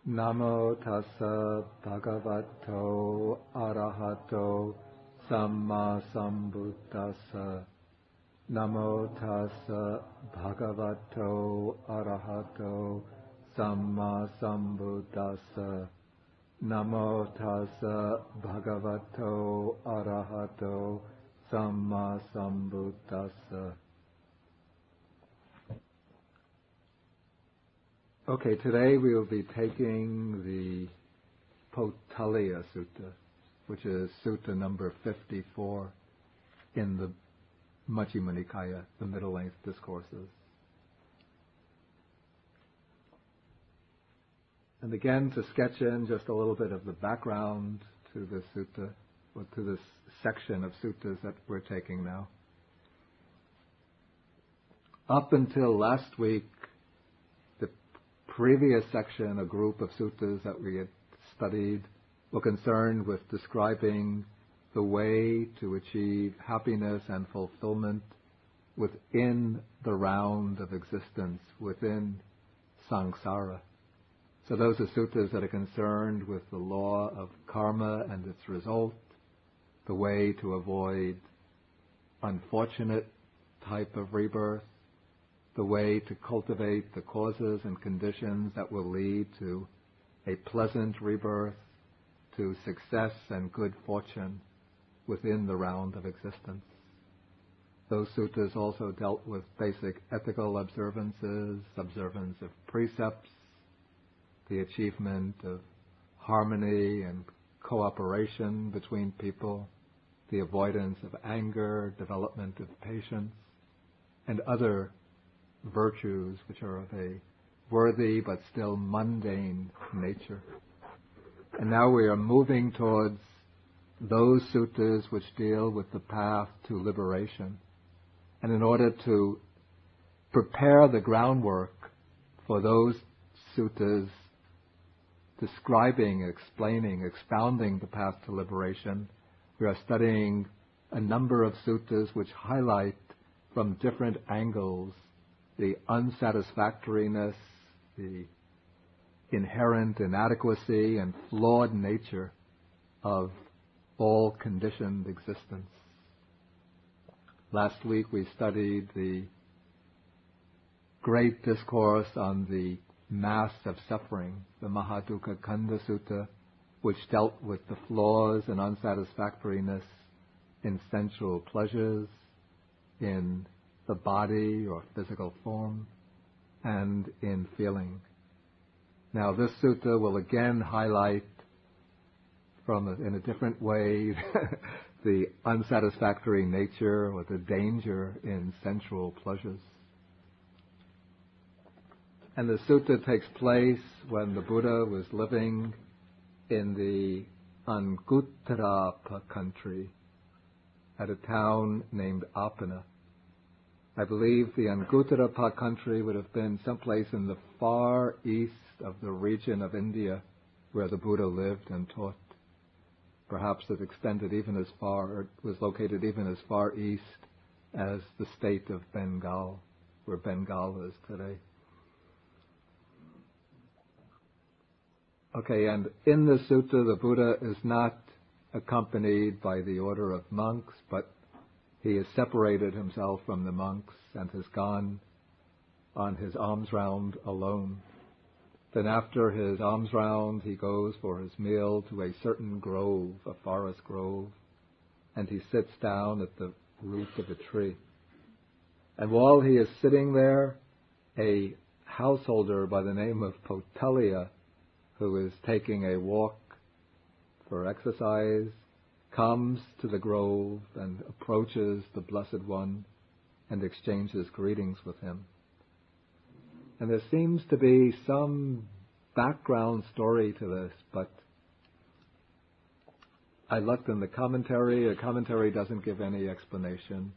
Namo tassa bhagavato arahato samma sambuddhassa. Namo tassa bhagavato arahato samma sambuddhassa. Namo tassa bhagavato arahato samma sambuddhassa. Okay, today we will be taking the Potaliya Sutta, which is Sutta number 54 in the Majjhima Nikaya, the middle-length discourses. And again, to sketch in just a little bit of the background to this sutta, or to this section of suttas that we're taking now. Up until last week, the previous section, a group of suttas that we had studied, were concerned with describing the way to achieve happiness and fulfillment within the round of existence, within samsara. So those are suttas that are concerned with the law of karma and its result, the way to avoid unfortunate type of rebirth, the way to cultivate the causes and conditions that will lead to a pleasant rebirth, to success and good fortune within the round of existence. Those suttas also dealt with basic ethical observances, observance of precepts, the achievement of harmony and cooperation between people, the avoidance of anger, development of patience, and other virtues which are of a worthy but still mundane nature. And now we are moving towards those suttas which deal with the path to liberation. And in order to prepare the groundwork for those suttas describing, explaining, expounding the path to liberation, we are studying a number of suttas which highlight from different angles the unsatisfactoriness, the inherent inadequacy and flawed nature of all conditioned existence. Last week we studied the great discourse on the mass of suffering, the Mahadukkha Khandha Sutta, which dealt with the flaws and unsatisfactoriness in sensual pleasures, in the body or physical form, and in feeling. Now this sutta will again highlight in a different way the unsatisfactory nature or the danger in sensual pleasures. And the sutta takes place when the Buddha was living in the Anguttara country at a town named Apana. I believe the Anguttara country would have been someplace in the far east of the region of India where the Buddha lived and taught. Perhaps it extended even as far, or was located even as far east as the state of Bengal, where Bengal is today. Okay, and in the sutta, the Buddha is not accompanied by the order of monks, but he has separated himself from the monks and has gone on his alms round alone. Then after his alms round, he goes for his meal to a certain grove, a forest grove, and he sits down at the root of a tree. And while he is sitting there, a householder by the name of Potaliya, who is taking a walk for exercise, comes to the grove and approaches the Blessed One and exchanges greetings with him. And there seems to be some background story to this, but I looked in the commentary. A commentary doesn't give any explanation.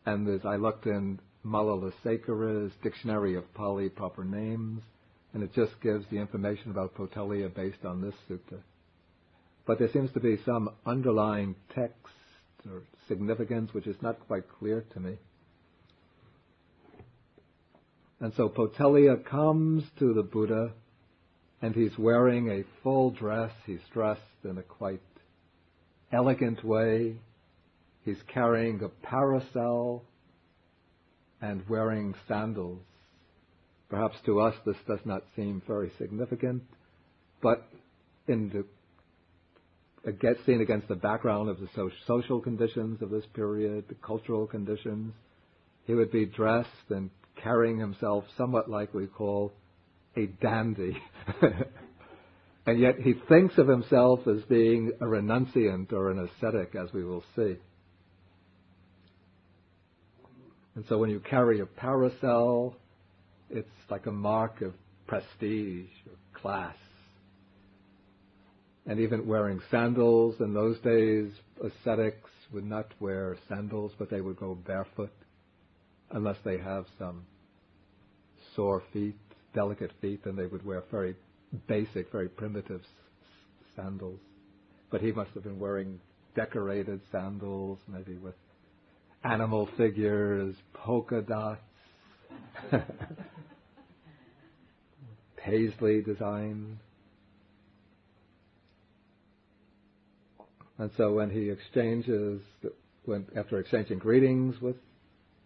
And I looked in Malalasekara's Dictionary of Pali Proper Names, and it just gives the information about Potaliya based on this sutta. But there seems to be some underlying text or significance which is not quite clear to me. And so Potaliya comes to the Buddha and he's wearing a full dress. He's dressed in a quite elegant way. He's carrying a parasol and wearing sandals. Perhaps to us this does not seem very significant, but seen against the background of the social conditions of this period, the cultural conditions, he would be dressed and carrying himself somewhat like we call a dandy. And yet he thinks of himself as being a renunciant or an ascetic, as we will see. And so when you carry a parasol, it's like a mark of prestige or class. And even wearing sandals, in those days, ascetics would not wear sandals, but they would go barefoot unless they have some sore feet, delicate feet, and they would wear very basic, very primitive sandals. But he must have been wearing decorated sandals, maybe with animal figures, polka dots, paisley design. And so when he after exchanging greetings with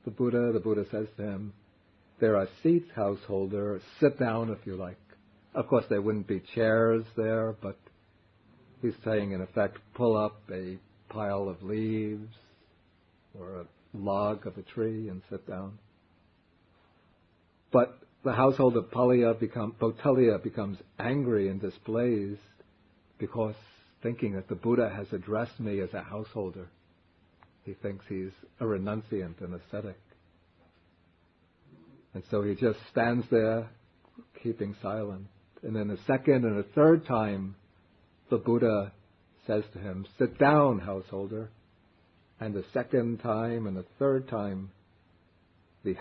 the Buddha says to him, "There are seats, householder, sit down if you like." Of course there wouldn't be chairs there, but he's saying in effect, pull up a pile of leaves or a log of a tree and sit down. But the householder Potaliya becomes angry and displeased because thinking that the Buddha has addressed me as a householder. He thinks he's a renunciant, an ascetic. And so he just stands there, keeping silent. And then a second and a third time, the Buddha says to him, "Sit down, householder." And the second time and the third time, the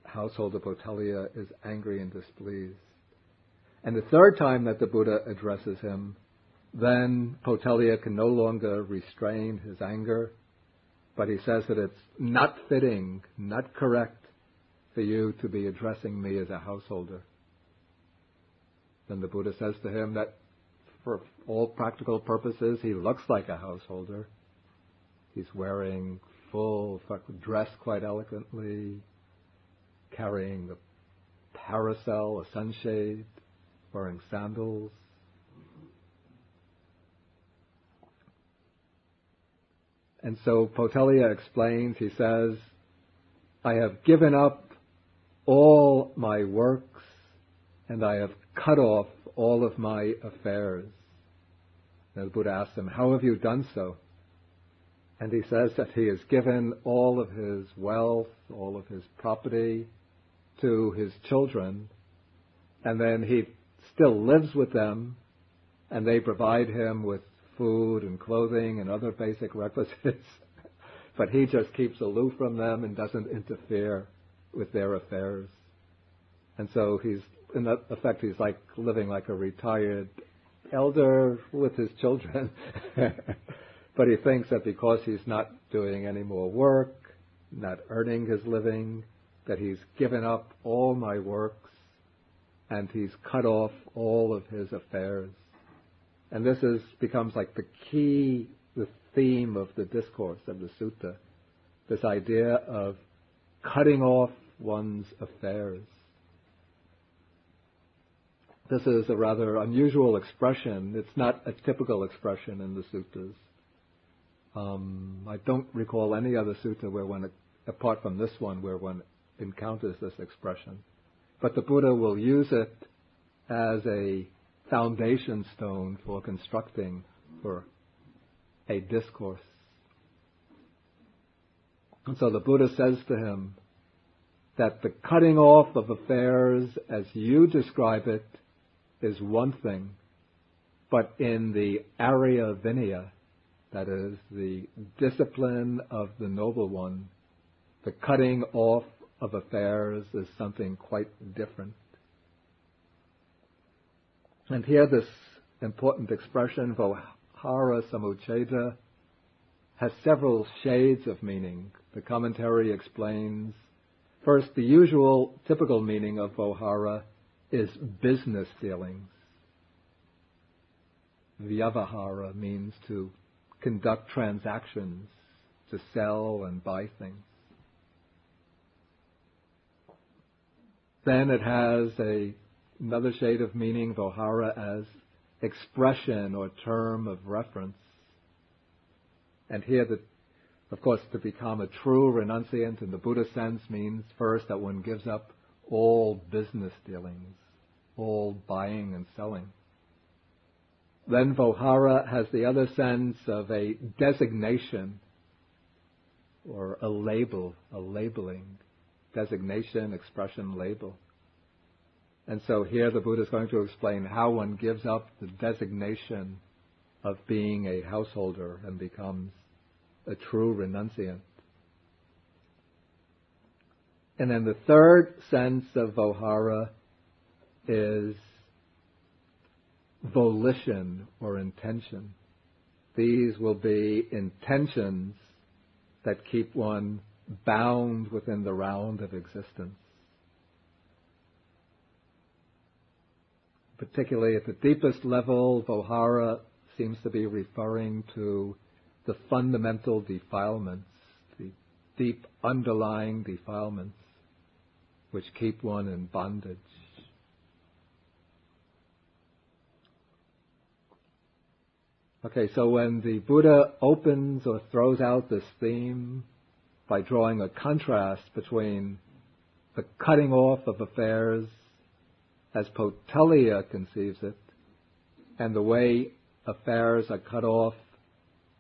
householder Potaliya is angry and displeased. And the third time that the Buddha addresses him, then Potaliya can no longer restrain his anger, but he says that it's not fitting, not correct for you to be addressing me as a householder. Then the Buddha says to him that for all practical purposes, he looks like a householder. He's wearing dressed quite elegantly, carrying the parasol, a sunshade, wearing sandals. And so Potaliya explains, he says, "I have given up all my works and I have cut off all of my affairs." And the Buddha asks him, "How have you done so?" And he says that he has given all of his wealth, all of his property to his children, and then he still lives with them, and they provide him with food and clothing and other basic requisites, but he just keeps aloof from them and doesn't interfere with their affairs. And so he's, in that effect, he's like living like a retired elder with his children. But he thinks that because he's not doing any more work, not earning his living, that he's given up all my works and he's cut off all of his affairs. And this becomes like the theme of the discourse of the sutta, this idea of cutting off one's affairs. This is a rather unusual expression. It's not a typical expression in the suttas. I don't recall any other sutta where one, apart from this one, where one encounters this expression. But the Buddha will use it as a foundation stone for constructing for a discourse. And so the Buddha says to him that the cutting off of affairs, as you describe it, is one thing, but in the Arya Vinaya, that is, the discipline of the Noble One, the cutting off of affairs is something quite different. And here this important expression, Vohara Samucheda, has several shades of meaning. The commentary explains, first, the usual typical meaning of Vohara is business dealings. Vyavahara means to conduct transactions, to sell and buy things. Then it has another shade of meaning, Vohara, as expression or term of reference. And here, of course, to become a true renunciant in the Buddha sense means first that one gives up all business dealings, all buying and selling. Then Vohara has the other sense of a designation or a label, a labeling. Designation, expression, label. And so here the Buddha is going to explain how one gives up the designation of being a householder and becomes a true renunciant. And then the third sense of Vohara is volition or intention. These will be intentions that keep one bound within the round of existence. Particularly at the deepest level, Vohara seems to be referring to the fundamental defilements, the deep underlying defilements which keep one in bondage. Okay, so when the Buddha opens or throws out this theme by drawing a contrast between the cutting off of affairs as Potaliya conceives it, and the way affairs are cut off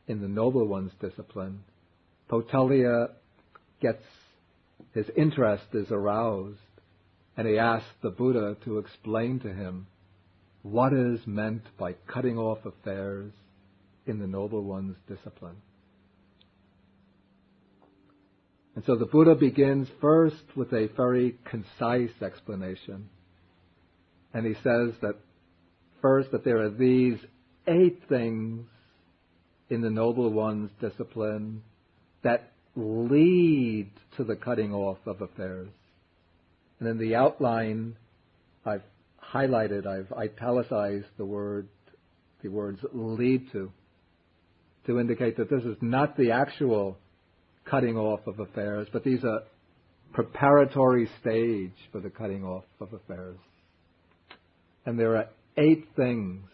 in the Noble One's discipline, Potaliya gets, his interest is aroused, and he asks the Buddha to explain to him what is meant by cutting off affairs in the Noble One's discipline. And so the Buddha begins first with a very concise explanation. And he says that first that there are these 8 things in the Noble One's discipline that lead to the cutting off of affairs. And in the outline, I've highlighted, I've italicized the words lead to indicate that this is not the actual cutting off of affairs, but these are preparatory stage for the cutting off of affairs. And there are 8 things.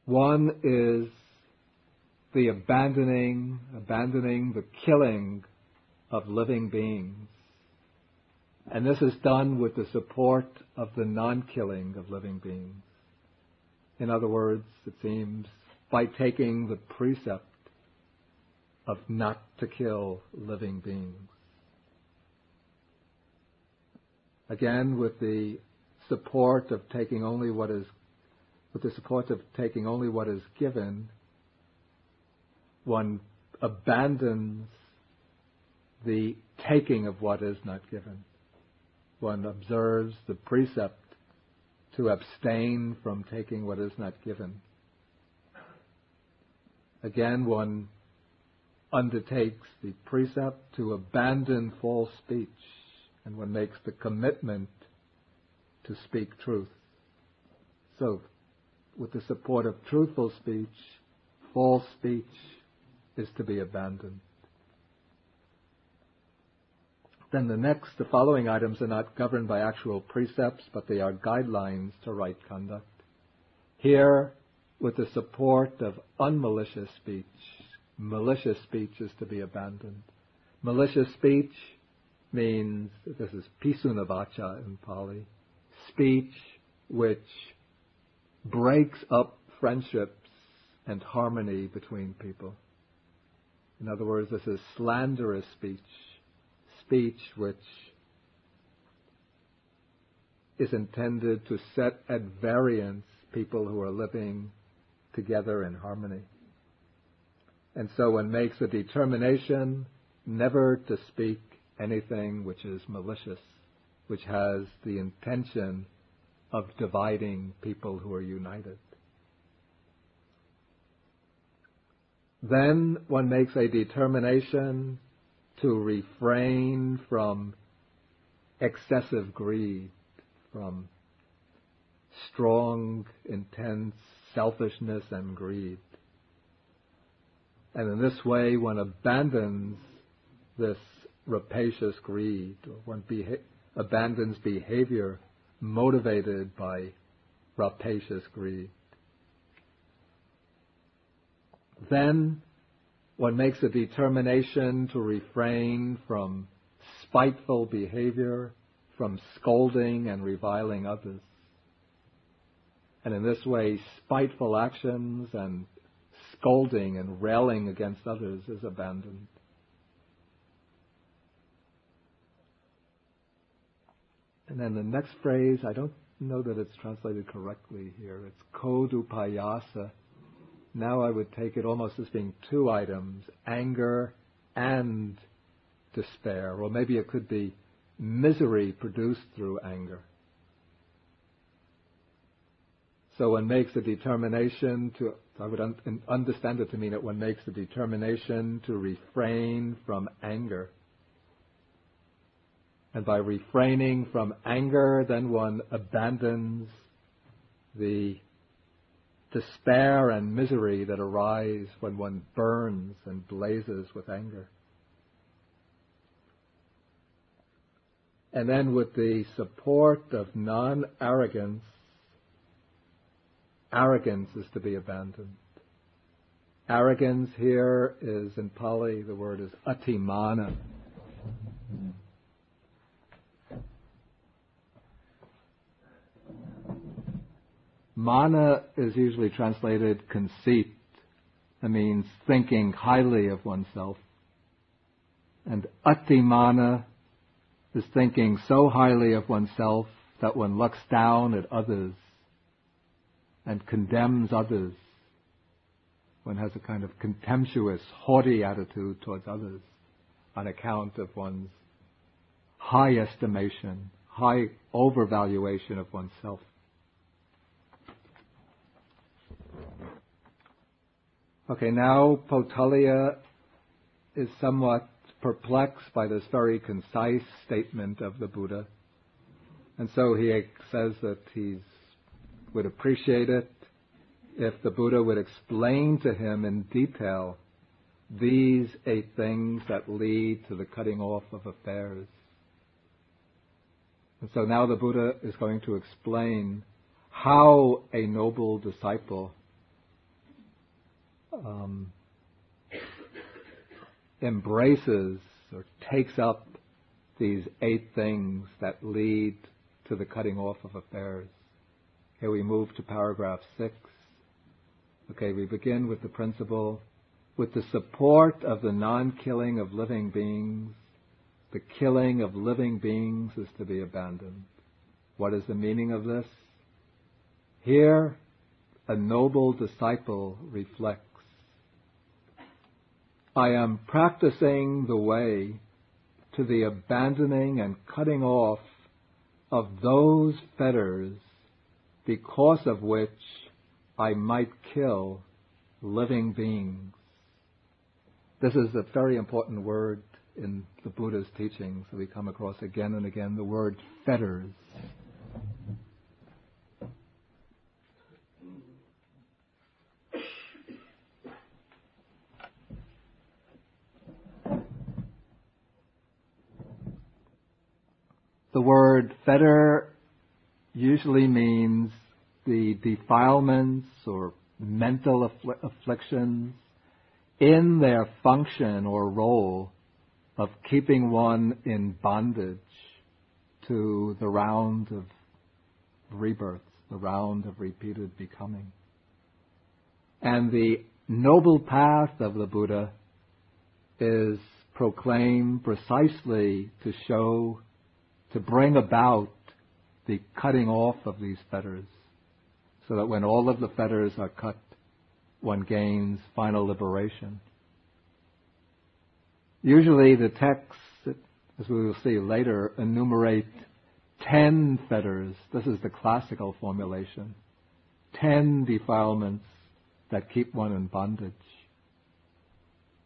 One is the abandoning the killing of living beings. And this is done with the support of the non-killing of living beings. In other words, it seems, by taking the precept of not to kill living beings. Again, with the support of taking only what is given, one abandons the taking of what is not given. One observes the precept to abstain from taking what is not given. Again, one undertakes the precept to abandon false speech, and one makes the commitment to speak truth. So, with the support of truthful speech, false speech is to be abandoned. Then the following items are not governed by actual precepts, but they are guidelines to right conduct. Here, with the support of unmalicious speech, malicious speech is to be abandoned. Malicious speech means, this is pisuna vacha in Pali, speech which breaks up friendships and harmony between people. In other words, this is slanderous speech, speech which is intended to set at variance people who are living together in harmony. And so one makes a determination never to speak anything which is malicious, which has the intention of dividing people who are united. Then one makes a determination to refrain from excessive greed, from strong, intense selfishness and greed. And in this way, one abandons this rapacious greed, or one abandons behavior motivated by rapacious greed. Then one makes a determination to refrain from spiteful behavior, from scolding and reviling others. And in this way, spiteful actions and scolding and railing against others is abandoned. And then the next phrase, I don't know that it's translated correctly here. It's kodupayasa. Now I would take it almost as being two items, anger and despair. Or maybe it could be misery produced through anger. So one makes a determination to, I would understand it to mean that one makes a determination to refrain from anger. And by refraining from anger, then one abandons the despair and misery that arise when one burns and blazes with anger. And then with the support of non-arrogance, arrogance is to be abandoned. Arrogance here is, in Pali, the word is atimana. Mana is usually translated conceit. That means thinking highly of oneself. And atimana is thinking so highly of oneself that one looks down at others and condemns others. One has a kind of contemptuous, haughty attitude towards others on account of one's high estimation, high overvaluation of oneself. Okay, now Potaliya is somewhat perplexed by this very concise statement of the Buddha. And so he says that he would appreciate it if the Buddha would explain to him in detail these 8 things that lead to the cutting off of affairs. And so now the Buddha is going to explain how a noble disciple embraces or takes up these 8 things that lead to the cutting off of affairs. Here we move to paragraph 6. Okay, we begin with the principle, with the support of the non-killing of living beings, the killing of living beings is to be abandoned. What is the meaning of this? Here, a noble disciple reflects, I am practicing the way to the abandoning and cutting off of those fetters because of which I might kill living beings. This is a very important word in the Buddha's teachings that we come across again and again, the word fetters. The word fetter usually means the defilements or mental afflictions in their function or role of keeping one in bondage to the round of rebirths, the round of repeated becoming. And the noble path of the Buddha is proclaimed precisely to show, to bring about the cutting off of these fetters, so that when all of the fetters are cut, one gains final liberation. Usually the texts, as we will see later, enumerate 10 fetters. This is the classical formulation. 10 defilements that keep one in bondage.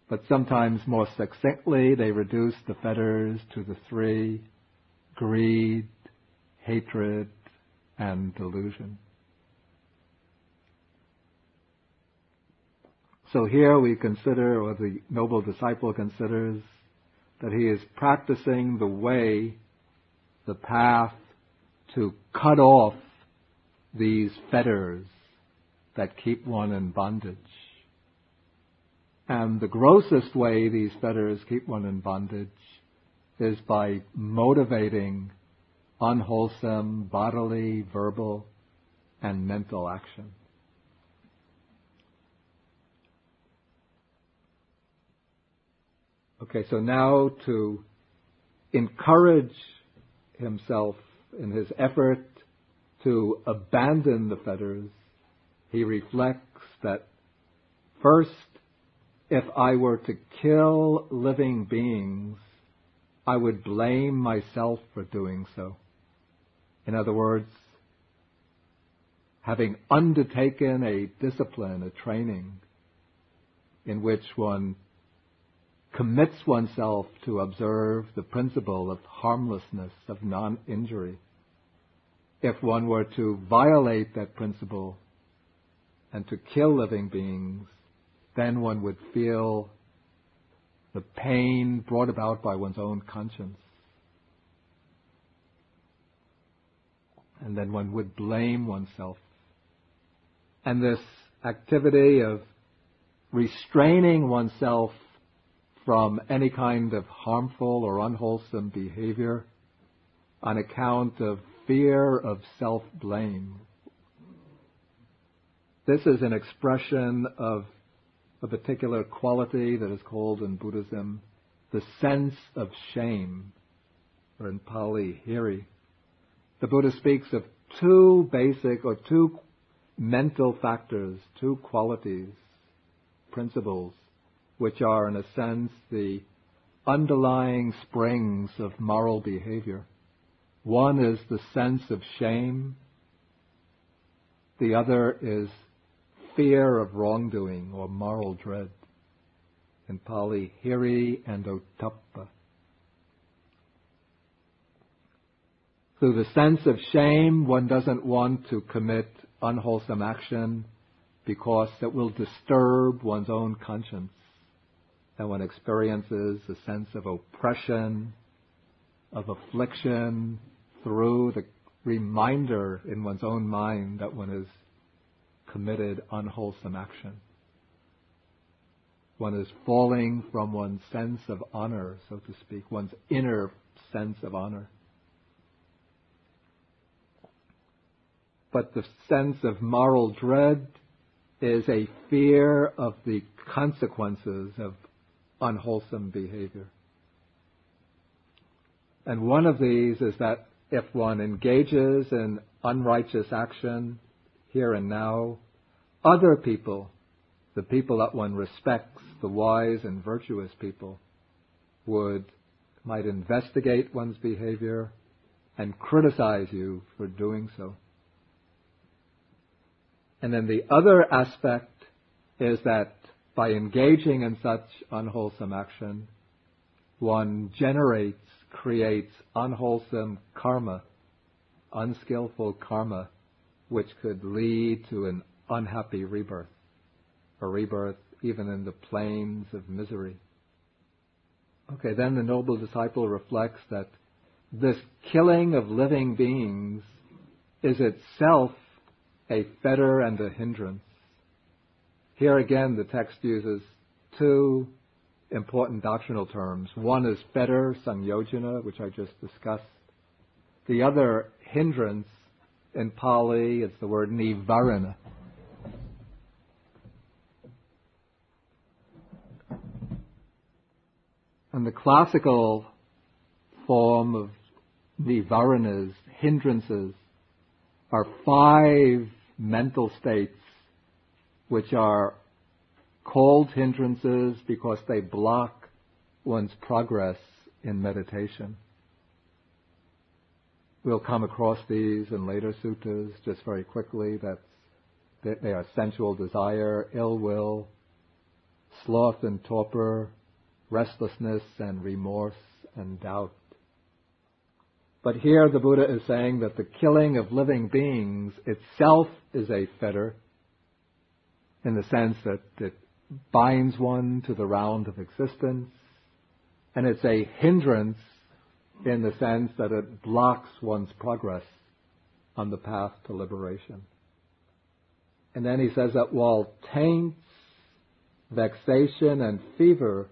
but sometimes more succinctly they reduce the fetters to the three: greed, hatred, and delusion. So here we consider, or the noble disciple considers, that he is practicing the way, the path to cut off these fetters that keep one in bondage. And the grossest way these fetters keep one in bondage is by motivating unwholesome bodily, verbal, and mental action. Okay, so now to encourage himself in his effort to abandon the fetters, he reflects that first, if I were to kill living beings, I would blame myself for doing so. In other words, having undertaken a discipline, a training, in which one commits oneself to observe the principle of harmlessness, of non-injury. If one were to violate that principle and to kill living beings, then one would feel the pain brought about by one's own conscience. And then one would blame oneself. And this activity of restraining oneself from any kind of harmful or unwholesome behavior on account of fear of self-blame. This is an expression of a particular quality that is called in Buddhism the sense of shame, or in Pali, hiri. The Buddha speaks of two basic or two mental factors, two qualities, principles, which are, in a sense, the underlying springs of moral behavior. One is the sense of shame. The other is fear of wrongdoing or moral dread. In Pali, hiri and ottappa. Through the sense of shame, one doesn't want to commit unwholesome action because it will disturb one's own conscience. And one experiences a sense of oppression, of affliction, through the reminder in one's own mind that one has committed unwholesome action. One is falling from one's sense of honor, so to speak, one's inner sense of honor. But the sense of moral dread is a fear of the consequences of unwholesome behavior. And one of these is that if one engages in unrighteous action here and now, other people, the people that one respects, the wise and virtuous people, might investigate one's behavior and criticize you for doing so. And then the other aspect is that by engaging in such unwholesome action, one creates unwholesome karma, unskillful karma, which could lead to an unhappy rebirth, a rebirth even in the plains of misery. Okay, then the noble disciple reflects that this killing of living beings is itself a fetter and a hindrance. Here again, the text uses two important doctrinal terms. One is fetter, sangyojana, which I just discussed. The other, hindrance, in Pali, it's the word nivarana. And the classical form of nivaranas, hindrances, are 5 mental states which are called hindrances because they block one's progress in meditation. We'll come across these in later suttas just very quickly. They are sensual desire, ill will, sloth and torpor, restlessness and remorse and doubt. But here the Buddha is saying that the killing of living beings itself is a fetter, in the sense that it binds one to the round of existence, and it's a hindrance in the sense that it blocks one's progress on the path to liberation. And then he says that while taints, vexation, and fever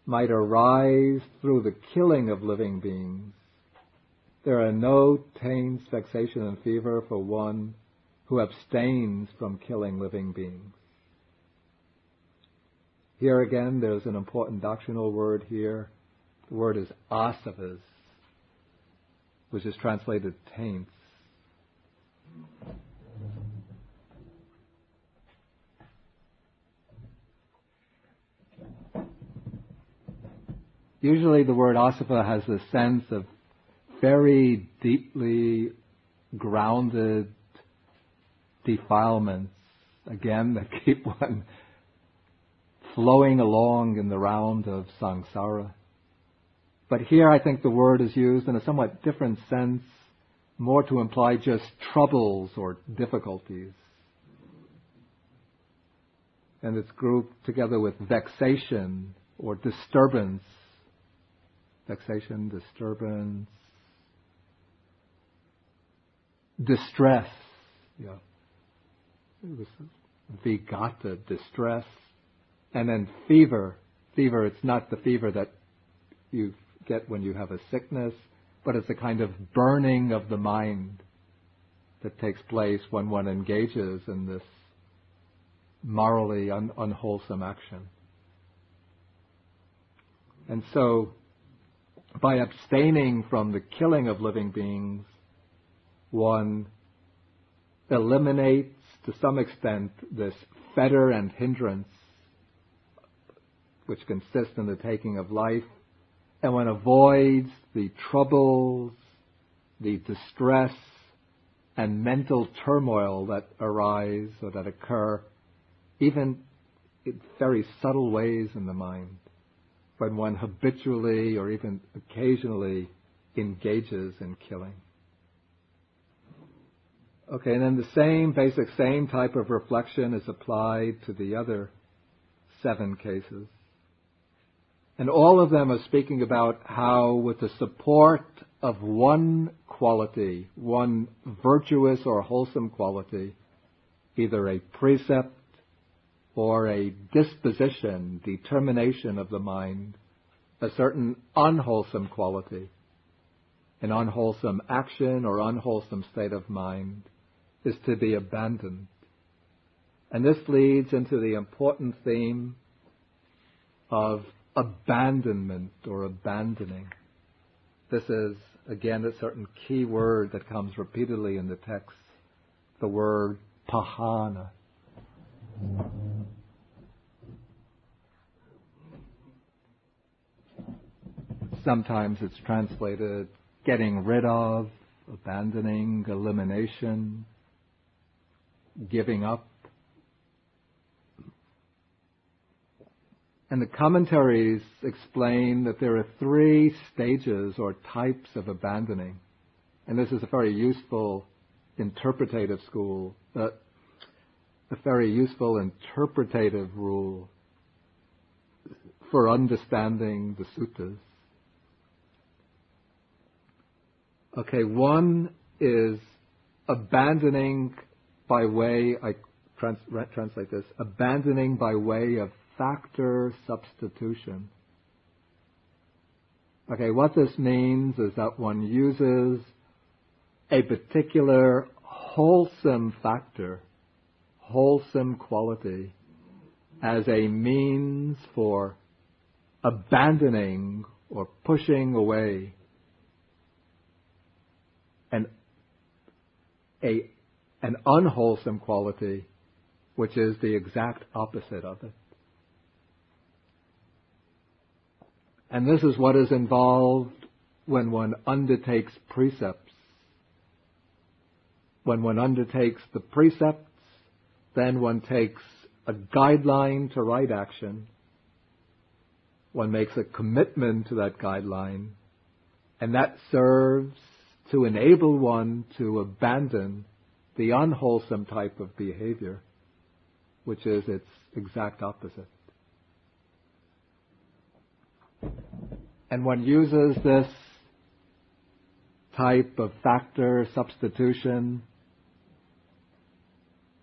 might arise through the killing of living beings, there are no taints, vexation, and fever for one who abstains from killing living beings. Here again, there's an important doctrinal word here. The word is asavas, which is translated taints. Usually the word asava has the sense of very deeply grounded defilements, again, that keep one flowing along in the round of samsara. But here I think the word is used in a somewhat different sense, more to imply just troubles or difficulties. And it's grouped together with vexation or disturbance. Vexation, disturbance, distress. Yeah. It was vigata, distress. And then fever. Fever, it's not the fever that you get when you have a sickness, but it's a kind of burning of the mind that takes place when one engages in this morally unwholesome action. And so, by abstaining from the killing of living beings, one eliminates to some extent this fetter and hindrance which consists in the taking of life, and one avoids the troubles, the distress, and mental turmoil that arise or that occur, even in very subtle ways in the mind, when one habitually or even occasionally engages in killing. Okay, and then the same type of reflection is applied to the other 7 cases. And all of them are speaking about how, with the support of one quality, one virtuous or wholesome quality, either a precept or a disposition, determination of the mind, a certain unwholesome quality, an unwholesome action or unwholesome state of mind, is to be abandoned. And this leads into the important theme of abandonment or abandoning. This is, again, a certain key word that comes repeatedly in the text, the word pahana. Sometimes it's translated getting rid of, abandoning, elimination, giving up. And the commentaries explain that there are 3 stages or types of abandoning. And this is a very useful interpretative a very useful interpretative rule for understanding the suttas. Okay, one is abandoning by way, I translate this, abandoning by way of factor substitution. Okay, what this means is that one uses a particular wholesome factor, wholesome quality, as a means for abandoning or pushing away an unwholesome quality, which is the exact opposite of it. And this is what is involved when one undertakes precepts. When one undertakes the precepts, then one takes a guideline to right action. One makes a commitment to that guideline, and that serves to enable one to abandon the unwholesome type of behavior, which is its exact opposite. And one uses this type of factor substitution,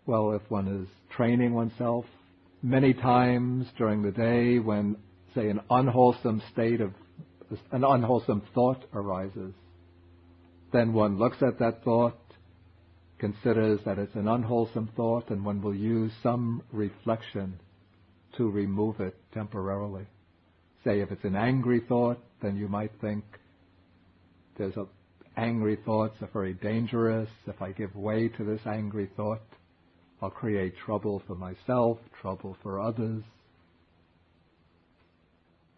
well, if one is training oneself, many times during the day when, say, an unwholesome thought arises, then one looks at that thought, considers that it's an unwholesome thought, and one will use some reflection to remove it temporarily. Say, if it's an angry thought, then you might think, angry thoughts are very dangerous. If I give way to this angry thought, I'll create trouble for myself, trouble for others.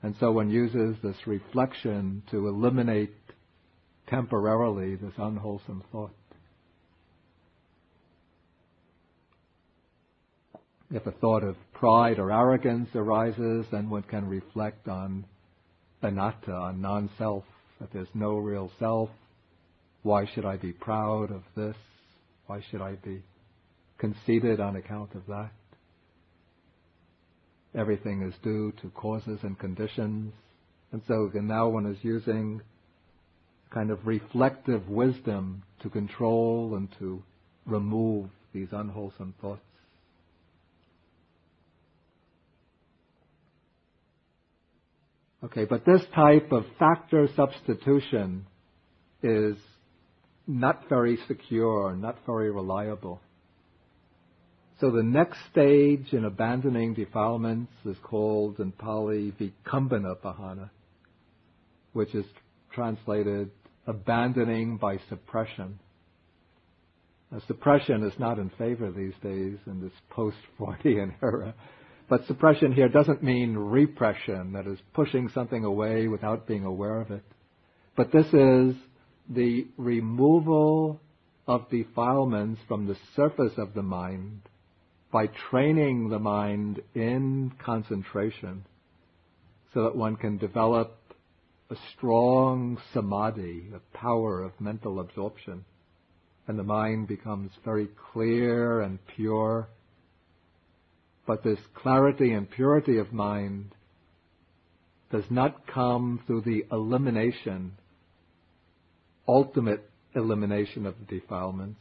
And so one uses this reflection to eliminate temporarily this unwholesome thought. If a thought of pride or arrogance arises, then one can reflect on anatta, on non-self, that there's no real self. Why should I be proud of this? Why should I be conceited on account of that? Everything is due to causes and conditions. And so now one is using kind of reflective wisdom to control and to remove these unwholesome thoughts. Okay, but this type of factor substitution is not very secure, not very reliable. So the next stage in abandoning defilements is called in Pali Vikumbana Pahana, which is translated abandoning by suppression. Now, suppression is not in favor these days in this post-Freudian era. But suppression here doesn't mean repression, that is pushing something away without being aware of it. But this is the removal of defilements from the surface of the mind by training the mind in concentration so that one can develop a strong samadhi, a power of mental absorption, and the mind becomes very clear and pure. But this clarity and purity of mind does not come through the ultimate elimination of the defilements,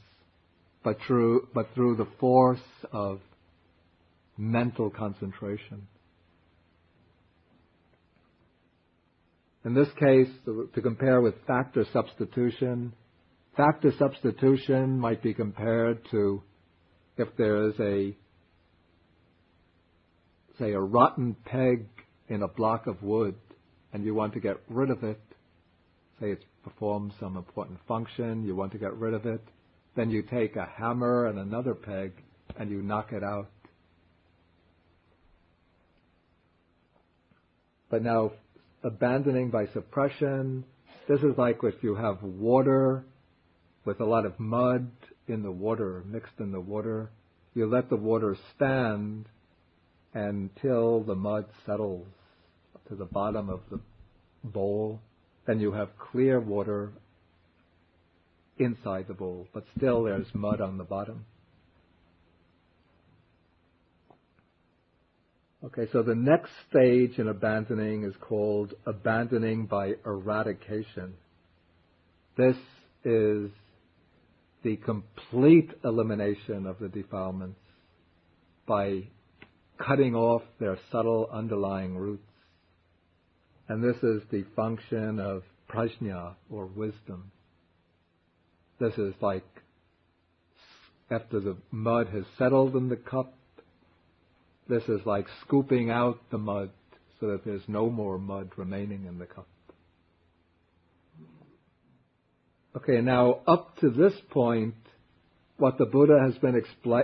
but through the force of mental concentration. In this case, to compare with factor substitution might be compared to if there is a rotten peg in a block of wood and you want to get rid of it, say it's performed some important function, you want to get rid of it, then you take a hammer and another peg and you knock it out. But now, abandoning by suppression, this is like if you have water with a lot of mud in the water, mixed in the water. You let the water stand until the mud settles to the bottom of the bowl. Then you have clear water inside the bowl, but still there's mud on the bottom. Okay, so the next stage in abandoning is called abandoning by eradication. This is the complete elimination of the defilements by cutting off their subtle underlying roots. And this is the function of prajna, or wisdom. This is like after the mud has settled in the cup, this is like scooping out the mud so that there's no more mud remaining in the cup. Okay, now up to this point, what the Buddha has been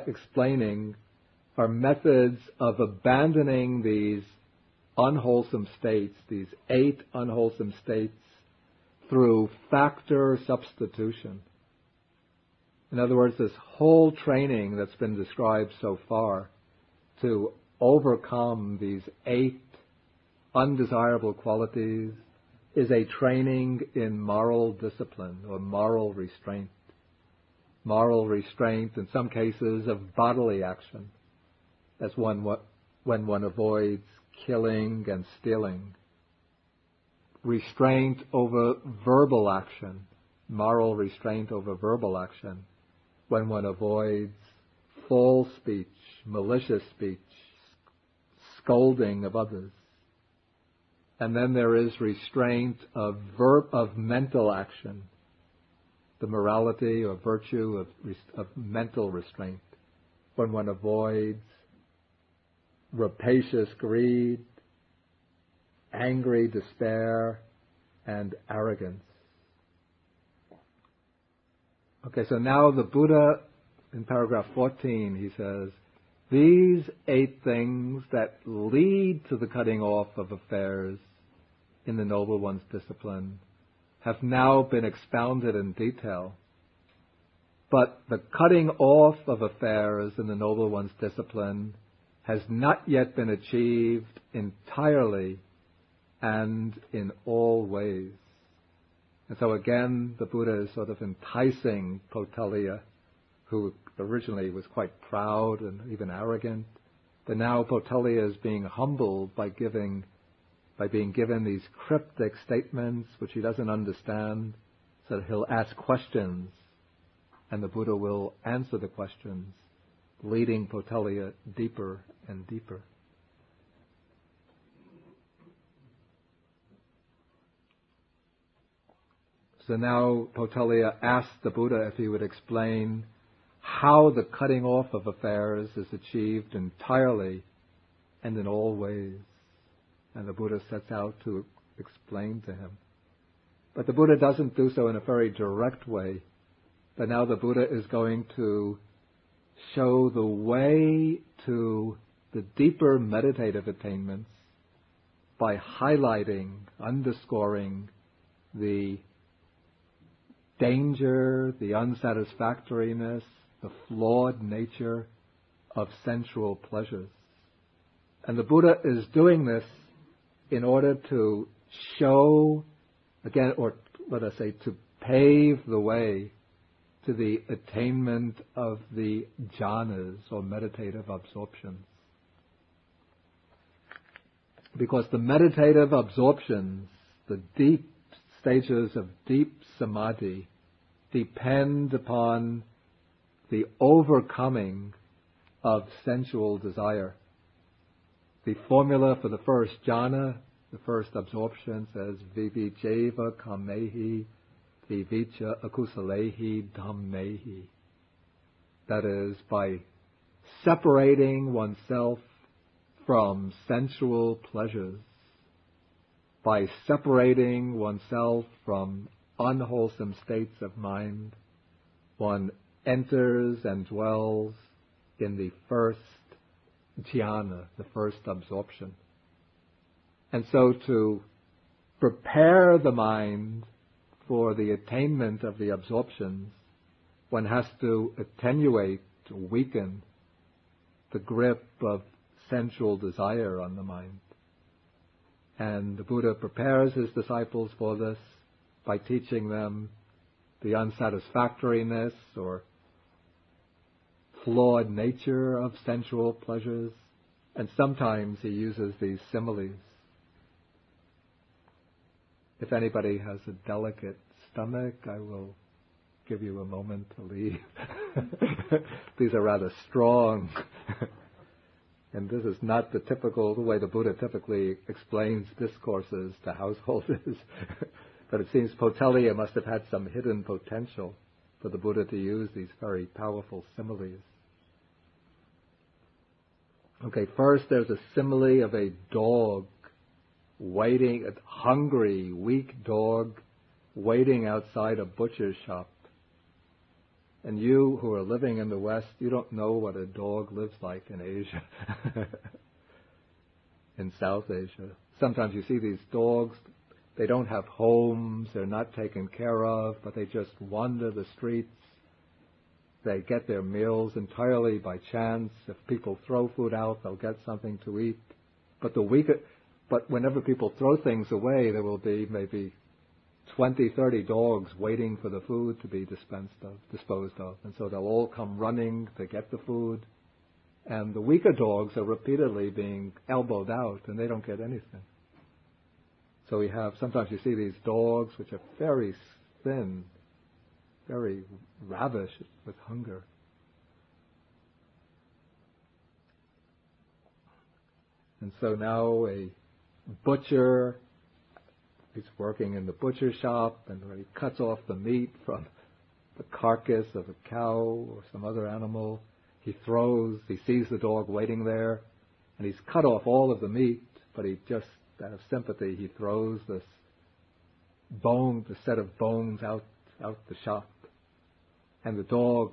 explaining are methods of abandoning these unwholesome states, these 8 unwholesome states, through factor substitution. In other words, this whole training that's been described so far to overcome these 8 undesirable qualities is a training in moral discipline or moral restraint. Moral restraint, in some cases, of bodily action, as when one avoids killing and stealing. Restraint over verbal action, moral restraint over verbal action, when one avoids false speech, malicious speech, scolding of others. And then there is restraint of mental action, the morality or virtue of mental restraint, when one avoids rapacious greed, angry despair, and arrogance. Okay, so now the Buddha, in paragraph 14, he says, these 8 things that lead to the cutting off of affairs in the Noble One's discipline have now been expounded in detail. But the cutting off of affairs in the Noble One's discipline has not yet been achieved entirely and in all ways. And so again, the Buddha is sort of enticing Potaliya, who originally was quite proud and even arrogant, but now Potaliya is being humbled by being given these cryptic statements which he doesn't understand, so that he'll ask questions, and the Buddha will answer the questions, leading Potaliya deeper and deeper. So now Potaliya asked the Buddha if he would explain how the cutting off of affairs is achieved entirely and in all ways. And the Buddha sets out to explain to him. But the Buddha doesn't do so in a very direct way. But now the Buddha is going to show the way to the deeper meditative attainments by highlighting, underscoring the danger, the unsatisfactoriness, the flawed nature of sensual pleasures. And the Buddha is doing this in order to show, again, or let us say, to pave the way to the attainment of the jhanas, or meditative absorptions. Because the meditative absorptions, the deep stages of deep samadhi, depend upon the overcoming of sensual desire. The formula for the first jhana, the first absorption, says vivijeva kamehi vivicha akusalehi dhammehi. That is, by separating oneself from sensual pleasures, by separating oneself from unwholesome states of mind, one enters and dwells in the first jhana, the first absorption. And so to prepare the mind for the attainment of the absorptions, one has to attenuate, to weaken the grip of sensual desire on the mind. And the Buddha prepares his disciples for this by teaching them the unsatisfactoriness or flawed nature of sensual pleasures, and sometimes he uses these similes. If anybody has a delicate stomach, I will give you a moment to leave. These are rather strong. And this is not the way the Buddha typically explains discourses to householders. But it seems Potaliya must have had some hidden potential for the Buddha to use these very powerful similes. Okay, first there's a simile of a dog waiting, a hungry, weak dog waiting outside a butcher's shop. And you who are living in the West, you don't know what a dog lives like in Asia, in South Asia. Sometimes you see these dogs, they don't have homes, they're not taken care of, but they just wander the streets. They get their meals entirely by chance. If people throw food out, they'll get something to eat. But whenever people throw things away, there will be maybe 20, 30 dogs waiting for the food to be disposed of. And so they'll all come running to get the food. And the weaker dogs are repeatedly being elbowed out, and they don't get anything. So sometimes you see these dogs which are very thin, very ravished with hunger. And so now a butcher, he's working in the butcher shop, and when he cuts off the meat from the carcass of a cow or some other animal, he sees the dog waiting there, and he's cut off all of the meat, but he just, out of sympathy, he throws this set of bones out the shop. And the dog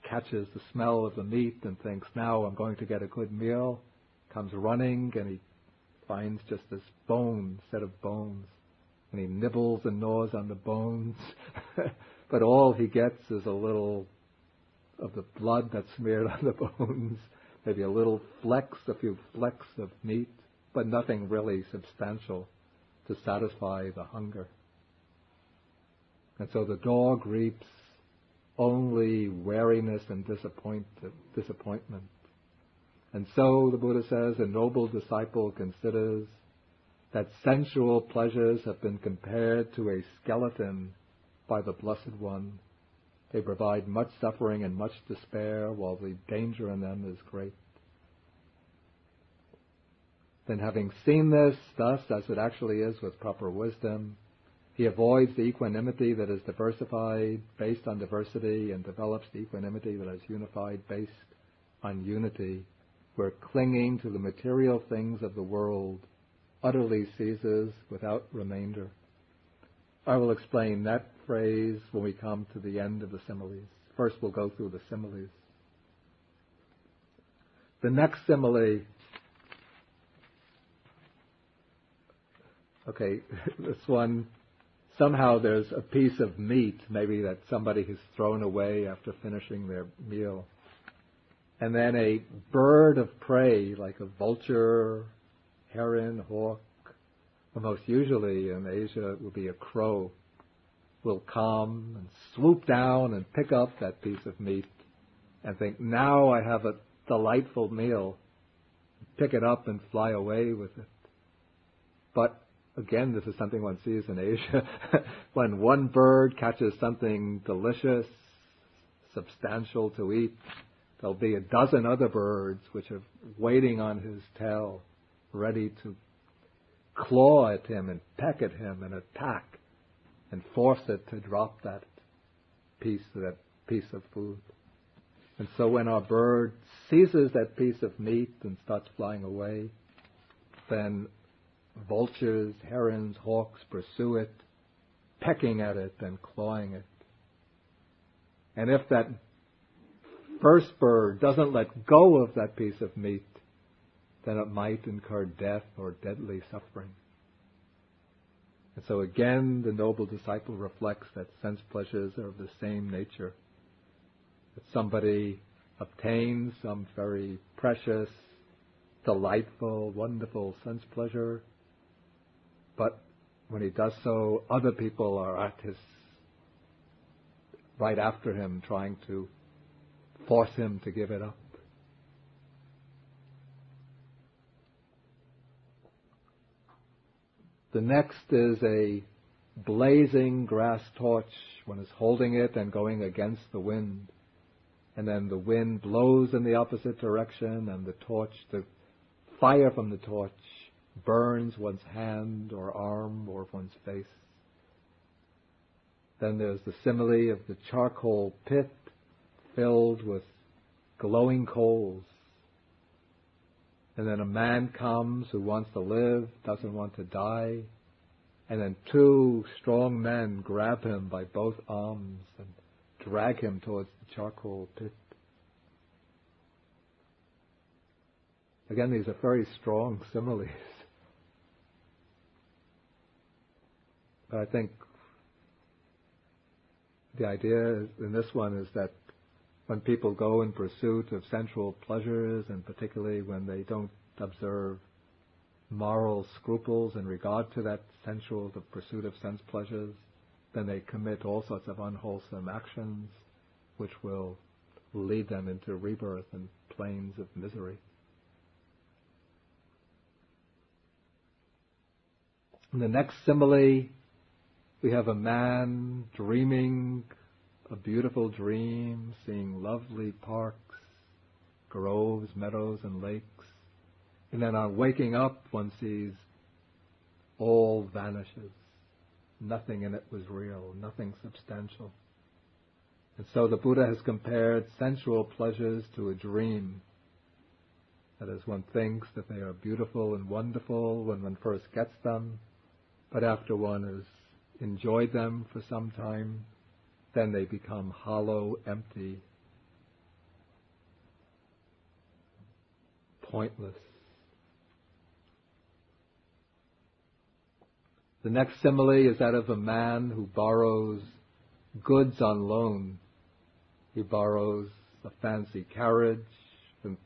catches the smell of the meat and thinks, now I'm going to get a good meal, comes running, and he finds just this set of bones. And he nibbles and gnaws on the bones, but all he gets is a little of the blood that's smeared on the bones, maybe a few flecks of meat, but nothing really substantial to satisfy the hunger. And so the dog reaps only weariness and disappointment. And so, the Buddha says, a noble disciple considers that sensual pleasures have been compared to a skeleton by the Blessed One. They provide much suffering and much despair, while the danger in them is great. Then, having seen this thus as it actually is with proper wisdom, he avoids the equanimity that is diversified based on diversity, and develops the equanimity that is unified based on unity, where clinging to the material things of the world utterly ceases without remainder. I will explain that phrase when we come to the end of the similes. First we'll go through the similes. The next simile, this one, somehow there's a piece of meat maybe that somebody has thrown away after finishing their meal. And then a bird of prey, like a vulture, heron, hawk, or most usually in Asia it would be a crow, will come and swoop down and pick up that piece of meat and think, now I have a delightful meal, pick it up and fly away with it. But again, this is something one sees in Asia. When one bird catches something delicious, substantial to eat, there'll be a dozen other birds which are waiting on his tail, ready to claw at him and peck at him and attack and force it to drop that piece of food. And so when our bird seizes that piece of meat and starts flying away, then vultures, herons, hawks pursue it, pecking at it and clawing it. And if that first bird doesn't let go of that piece of meat, then it might incur death or deadly suffering. And so again, the noble disciple reflects that sense pleasures are of the same nature. That somebody obtains some very precious, delightful, wonderful sense pleasure, but when he does so, other people are right after him, trying to force him to give it up. The next is a blazing grass torch. One is holding it and going against the wind. And then the wind blows in the opposite direction, and the fire from the torch burns one's hand or arm or one's face. Then there's the simile of the charcoal pit filled with glowing coals. And then a man comes who wants to live, doesn't want to die. And then two strong men grab him by both arms and drag him towards the charcoal pit. Again, these are very strong similes. But I think the idea in this one is that when people go in pursuit of sensual pleasures, and particularly when they don't observe moral scruples in regard to that the pursuit of sense pleasures, then they commit all sorts of unwholesome actions which will lead them into rebirth and planes of misery. In the next simile, we have a man dreaming a beautiful dream, seeing lovely parks, groves, meadows, and lakes. And then on waking up, one sees all vanishes. Nothing in it was real, nothing substantial. And so the Buddha has compared sensual pleasures to a dream. That is, one thinks that they are beautiful and wonderful when one first gets them, but after one has enjoyed them for some time, then they become hollow, empty, pointless. The next simile is that of a man who borrows goods on loan. He borrows a fancy carriage and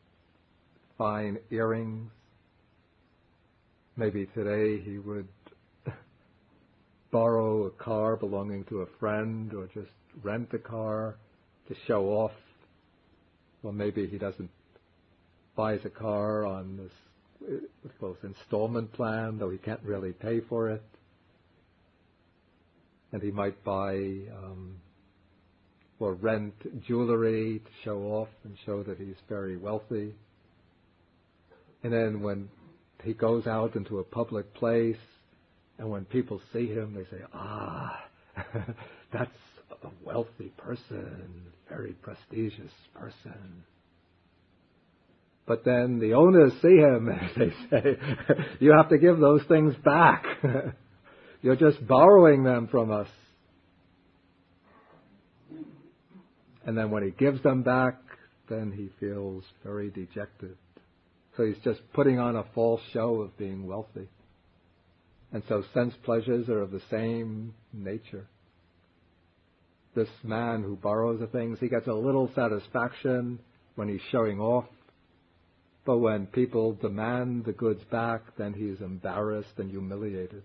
fine earrings. Maybe today he would borrow a car belonging to a friend, or just rent a car to show off. Well, maybe he buys a car on this installment plan, though he can't really pay for it. And he might buy or rent jewelry to show off and show that he's very wealthy. And then when he goes out into a public place, and when people see him, they say, that's a wealthy person, very prestigious person. But then the owners see him and they say, you have to give those things back. You're just borrowing them from us. And then when he gives them back, then he feels very dejected. So he's just putting on a false show of being wealthy. And so sense pleasures are of the same nature. This man who borrows the things, he gets a little satisfaction when he's showing off. But when people demand the goods back, then he is embarrassed and humiliated.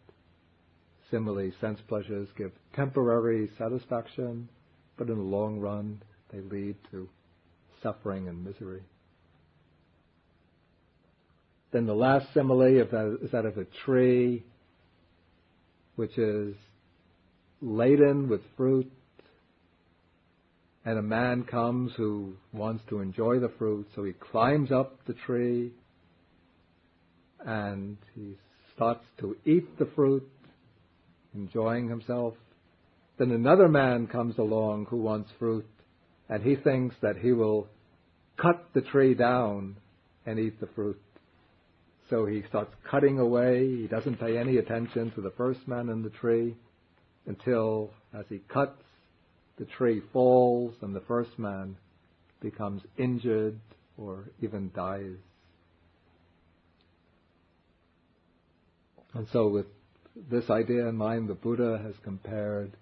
Similarly, sense pleasures give temporary satisfaction, but in the long run, they lead to suffering and misery. Then the last simile is that of a tree, which is laden with fruit, and a man comes who wants to enjoy the fruit, so he climbs up the tree and he starts to eat the fruit, enjoying himself. Then another man comes along who wants fruit, and he thinks that he will cut the tree down and eat the fruit. So he starts cutting away. He doesn't pay any attention to the first man in the tree until, as he cuts, the tree falls and the first man becomes injured or even dies. And so with this idea in mind, the Buddha has compared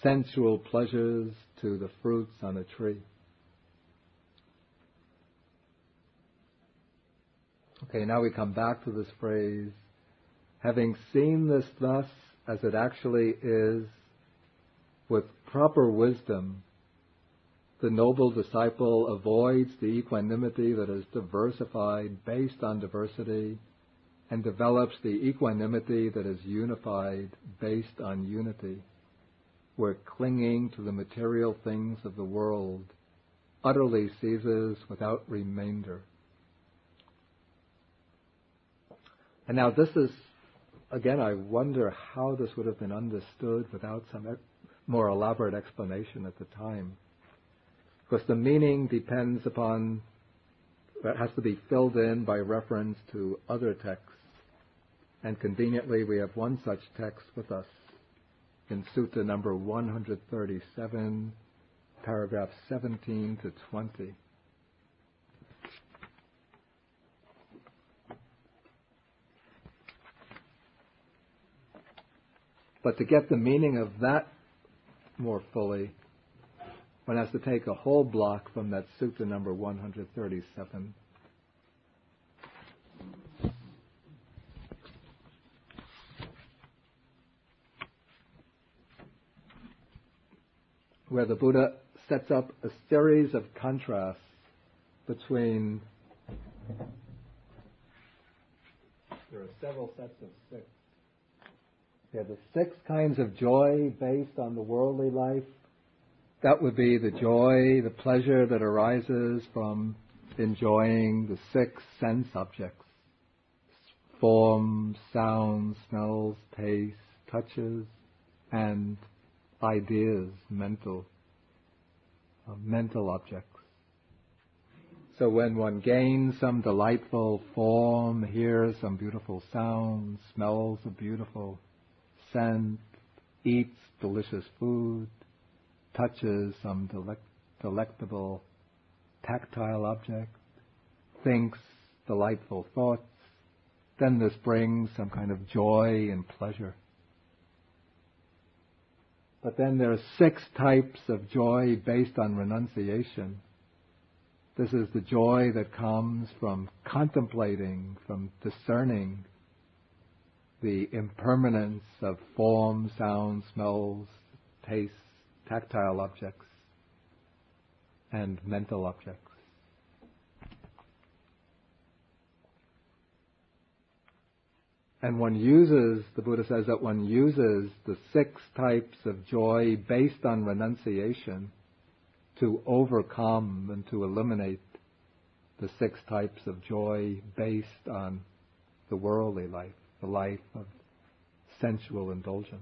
sensual pleasures to the fruits on a tree. Okay, now we come back to this phrase, having seen this thus as it actually is, with proper wisdom, the noble disciple avoids the equanimity that is diversified based on diversity, and develops the equanimity that is unified based on unity, where clinging to the material things of the world utterly ceases without remainder. And now this is, again, I wonder how this would have been understood without some more elaborate explanation at the time. Because the meaning depends upon, it has to be filled in by reference to other texts. And conveniently, we have one such text with us in Sutta number 137, paragraphs 17 to 20. But to get the meaning of that more fully, one has to take a whole block from that Sutta number 137. Where the Buddha sets up a series of contrasts between, there are several sets of six. There are the 6 kinds of joy based on the worldly life. That would be the joy, the pleasure that arises from enjoying the 6 sense objects. Forms, sounds, smells, tastes, touches, and ideas, mental objects. So when one gains some delightful form, hears some beautiful sound, smells a beautiful scent, eats delicious food, touches some delectable tactile object, thinks delightful thoughts, then this brings some kind of joy and pleasure. But then there are 6 types of joy based on renunciation. This is the joy that comes from contemplating, from discerning the impermanence of form, sound, smells, tastes, tactile objects, and mental objects. And one uses, the Buddha says that one uses the 6 types of joy based on renunciation to overcome and to eliminate the 6 types of joy based on the worldly life, the life of sensual indulgence.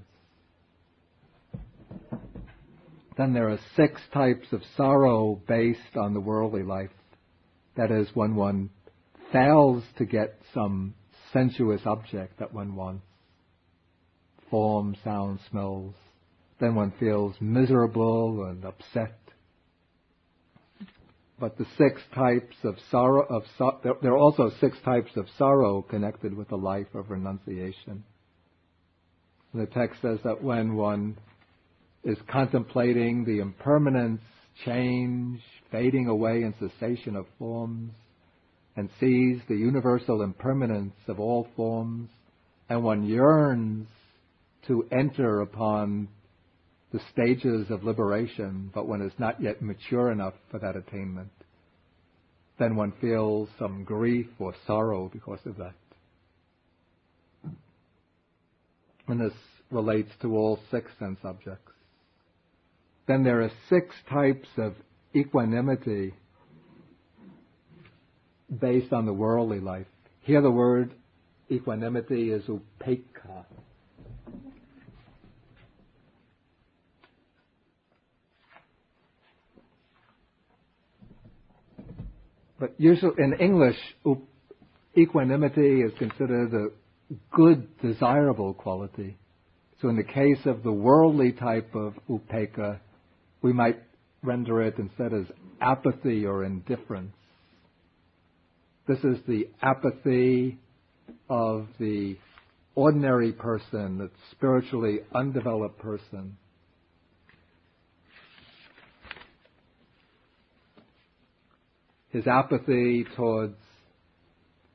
Then there are 6 types of sorrow based on the worldly life. That is, when one fails to get some sensuous object that one wants, form, sound, smells, then one feels miserable and upset. But the 6 types of sorrow, there are also 6 types of sorrow connected with the life of renunciation. The text says that when one is contemplating the impermanence, change, fading away and cessation of forms, and sees the universal impermanence of all forms, and one yearns to enter upon the stages of liberation, but one is not yet mature enough for that attainment, then one feels some grief or sorrow because of that. And this relates to all 6 sense objects. Then there are 6 types of equanimity based on the worldly life. Here the word equanimity is upekkha. But usually in English, equanimity is considered a good, desirable quality. So in the case of the worldly type of upekkha, we might render it instead as apathy or indifference. This is the apathy of the ordinary person, the spiritually undeveloped person. His apathy towards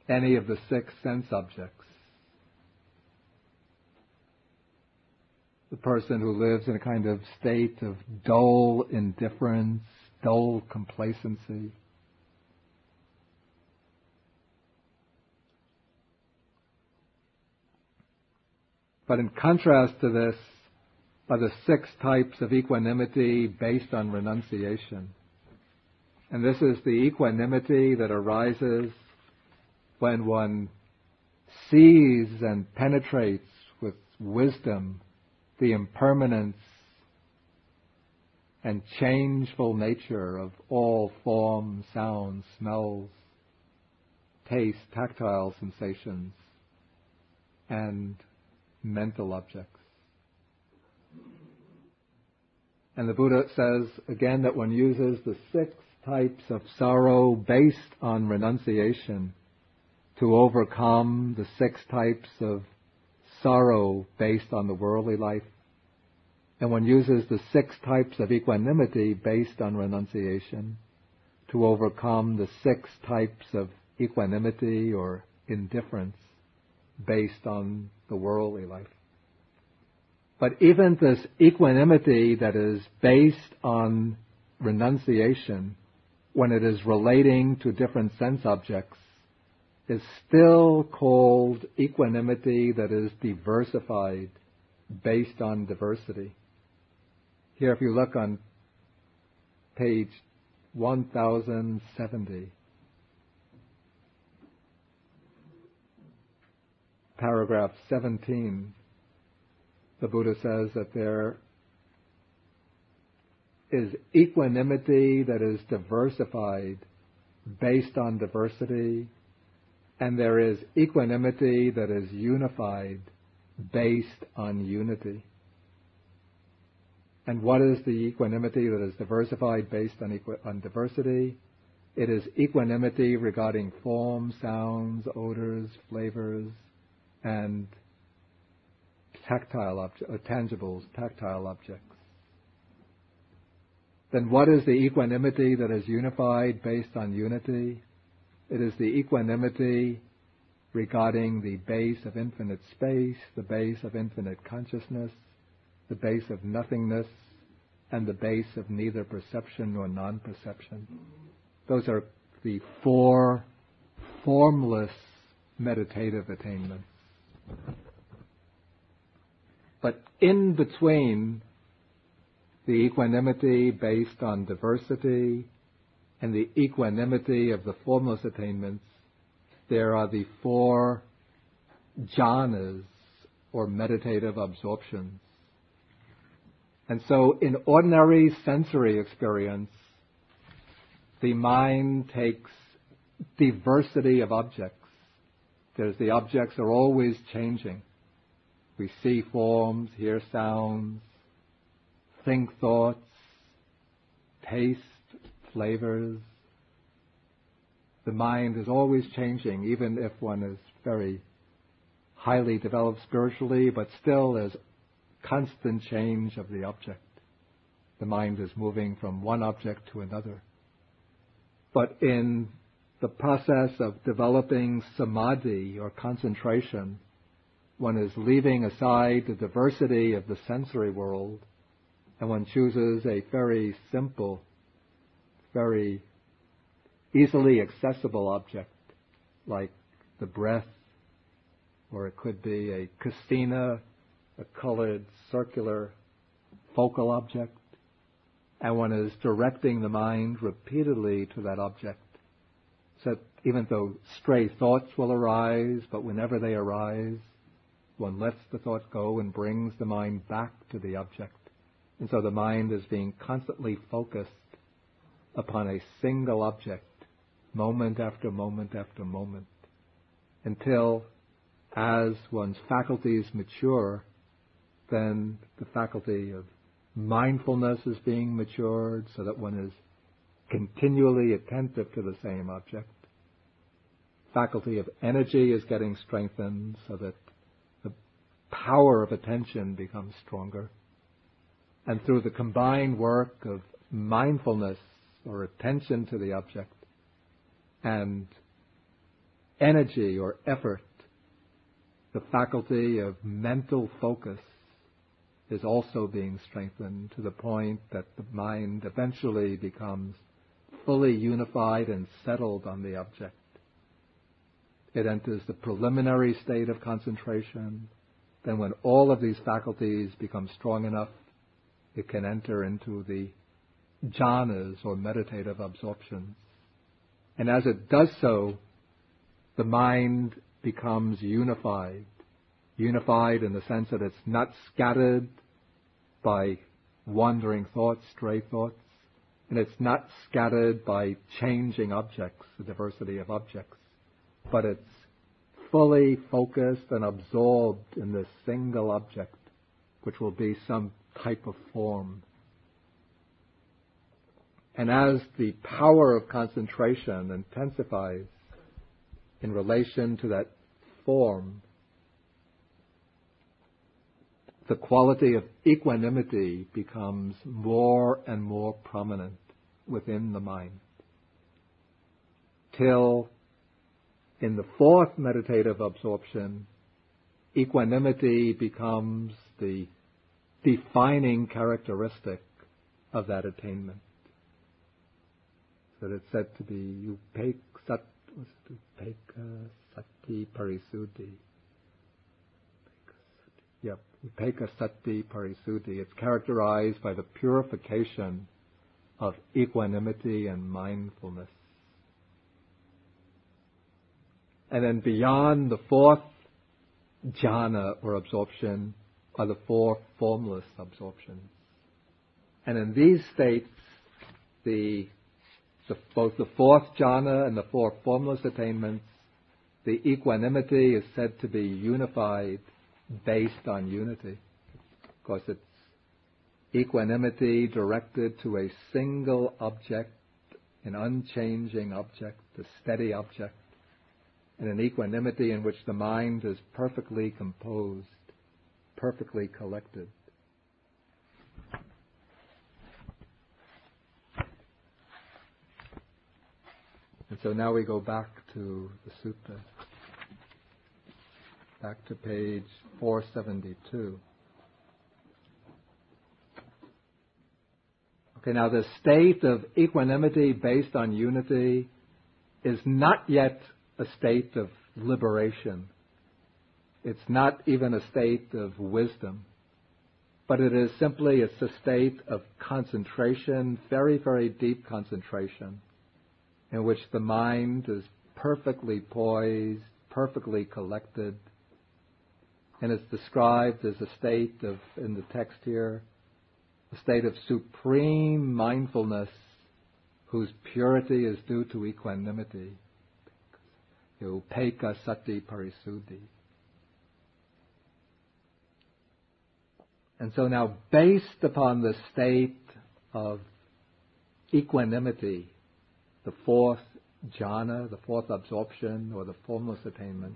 any of the 6 sense objects. The person who lives in a kind of state of dull indifference, dull complacency. But in contrast to this are the 6 types of equanimity based on renunciation. And this is the equanimity that arises when one sees and penetrates with wisdom the impermanence and changeful nature of all forms, sounds, smells, taste, tactile sensations, and mental objects. And the Buddha says again that one uses the 6 types of sorrow based on renunciation to overcome the 6 types of sorrow based on the worldly life. And one uses the 6 types of equanimity based on renunciation to overcome the 6 types of equanimity or indifference based on the worldly life. But even this equanimity that is based on renunciation, when it is relating to different sense objects, is still called equanimity that is diversified based on diversity. Here, if you look on page 1070, paragraph 17, the Buddha says that there is equanimity that is diversified based on diversity, and there is equanimity that is unified based on unity. And what is the equanimity that is diversified based on diversity? It is equanimity regarding form, sounds, odors, flavors, and tangibles, tactile objects. Then what is the equanimity that is unified based on unity? It is the equanimity regarding the base of infinite space, the base of infinite consciousness, the base of nothingness, and the base of neither perception nor non-perception. Those are the 4 formless meditative attainments. But in between the equanimity based on diversity and the equanimity of the formless attainments, there are the 4 jhanas, or meditative absorptions. And so in ordinary sensory experience, the mind takes diversity of objects. The objects are always changing. We see forms, hear sounds, think thoughts, taste flavors. The mind is always changing, even if one is very highly developed spiritually, but still there's constant change of the object. The mind is moving from one object to another. But in the process of developing samadhi or concentration, one is leaving aside the diversity of the sensory world, and one chooses a very simple, very easily accessible object, like the breath, or it could be a kasina, a colored circular focal object, and one is directing the mind repeatedly to that object. So even though stray thoughts will arise, but whenever they arise, one lets the thought go and brings the mind back to the object. And so the mind is being constantly focused upon a single object, moment after moment after moment, until as one's faculties mature, then the faculty of mindfulness is being matured so that one is continually attentive to the same object. Faculty of energy is getting strengthened so that the power of attention becomes stronger. And through the combined work of mindfulness or attention to the object and energy or effort, the faculty of mental focus is also being strengthened to the point that the mind eventually becomes fully unified and settled on the object. It enters the preliminary state of concentration. Then when all of these faculties become strong enough, it can enter into the jhanas or meditative absorptions. And as it does so, the mind becomes unified. Unified in the sense that it's not scattered by wandering thoughts, stray thoughts, and it's not scattered by changing objects, the diversity of objects, but it's fully focused and absorbed in this single object, which will be some type of form. And as the power of concentration intensifies in relation to that form, the quality of equanimity becomes more and more prominent within the mind. Till in the fourth meditative absorption, equanimity becomes the defining characteristic of that attainment. So it's said to be Upeka Sati Parisuddhi. Yep, Upeka Sati Parisuddhi. It's characterized by the purification of equanimity and mindfulness. And then beyond the fourth jhana or absorption are the four formless absorptions. And in these states, both the fourth jhana and the four formless attainments, the equanimity is said to be unified based on unity. Of course, it's equanimity directed to a single object, an unchanging object, a steady object, and an equanimity in which the mind is perfectly composed, perfectly collected. And so now we go back to the sutta, back to page 472. Okay, now the state of equanimity based on unity is not yet a state of liberation. It's not even a state of wisdom, but it is simply a state of concentration, very, very deep concentration, in which the mind is perfectly poised, perfectly collected, and it's described as a state of, in the text here, a state of supreme mindfulness whose purity is due to equanimity. Upeka Sati Parisuddhi. And so now, based upon the state of equanimity, the fourth jhana, the fourth absorption, or the formless attainment,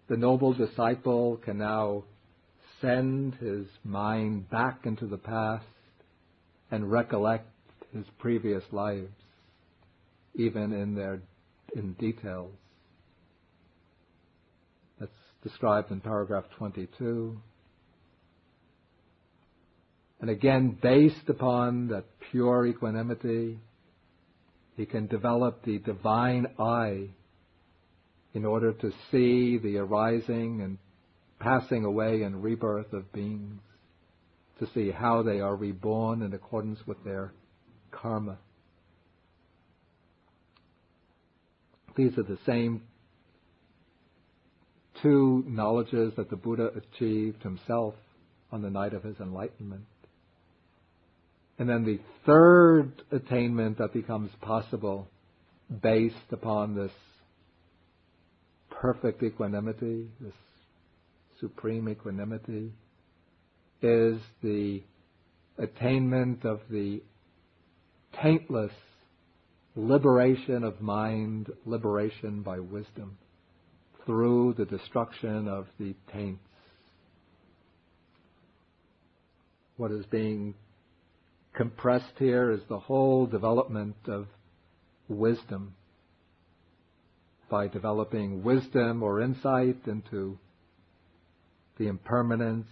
the noble disciple can now send his mind back into the past and recollect his previous lives, even in details. That's described in paragraph 22. And again, based upon that pure equanimity, he can develop the divine eye in order to see the arising and passing away and rebirth of beings, to see how they are reborn in accordance with their karma. These are the same two knowledges that the Buddha achieved himself on the night of his enlightenment. And then the third attainment that becomes possible based upon this perfect equanimity, this supreme equanimity, is the attainment of the taintless liberation of mind, liberation by wisdom, through the destruction of the taints. What is being compressed here is the whole development of wisdom. By developing wisdom or insight into the impermanence,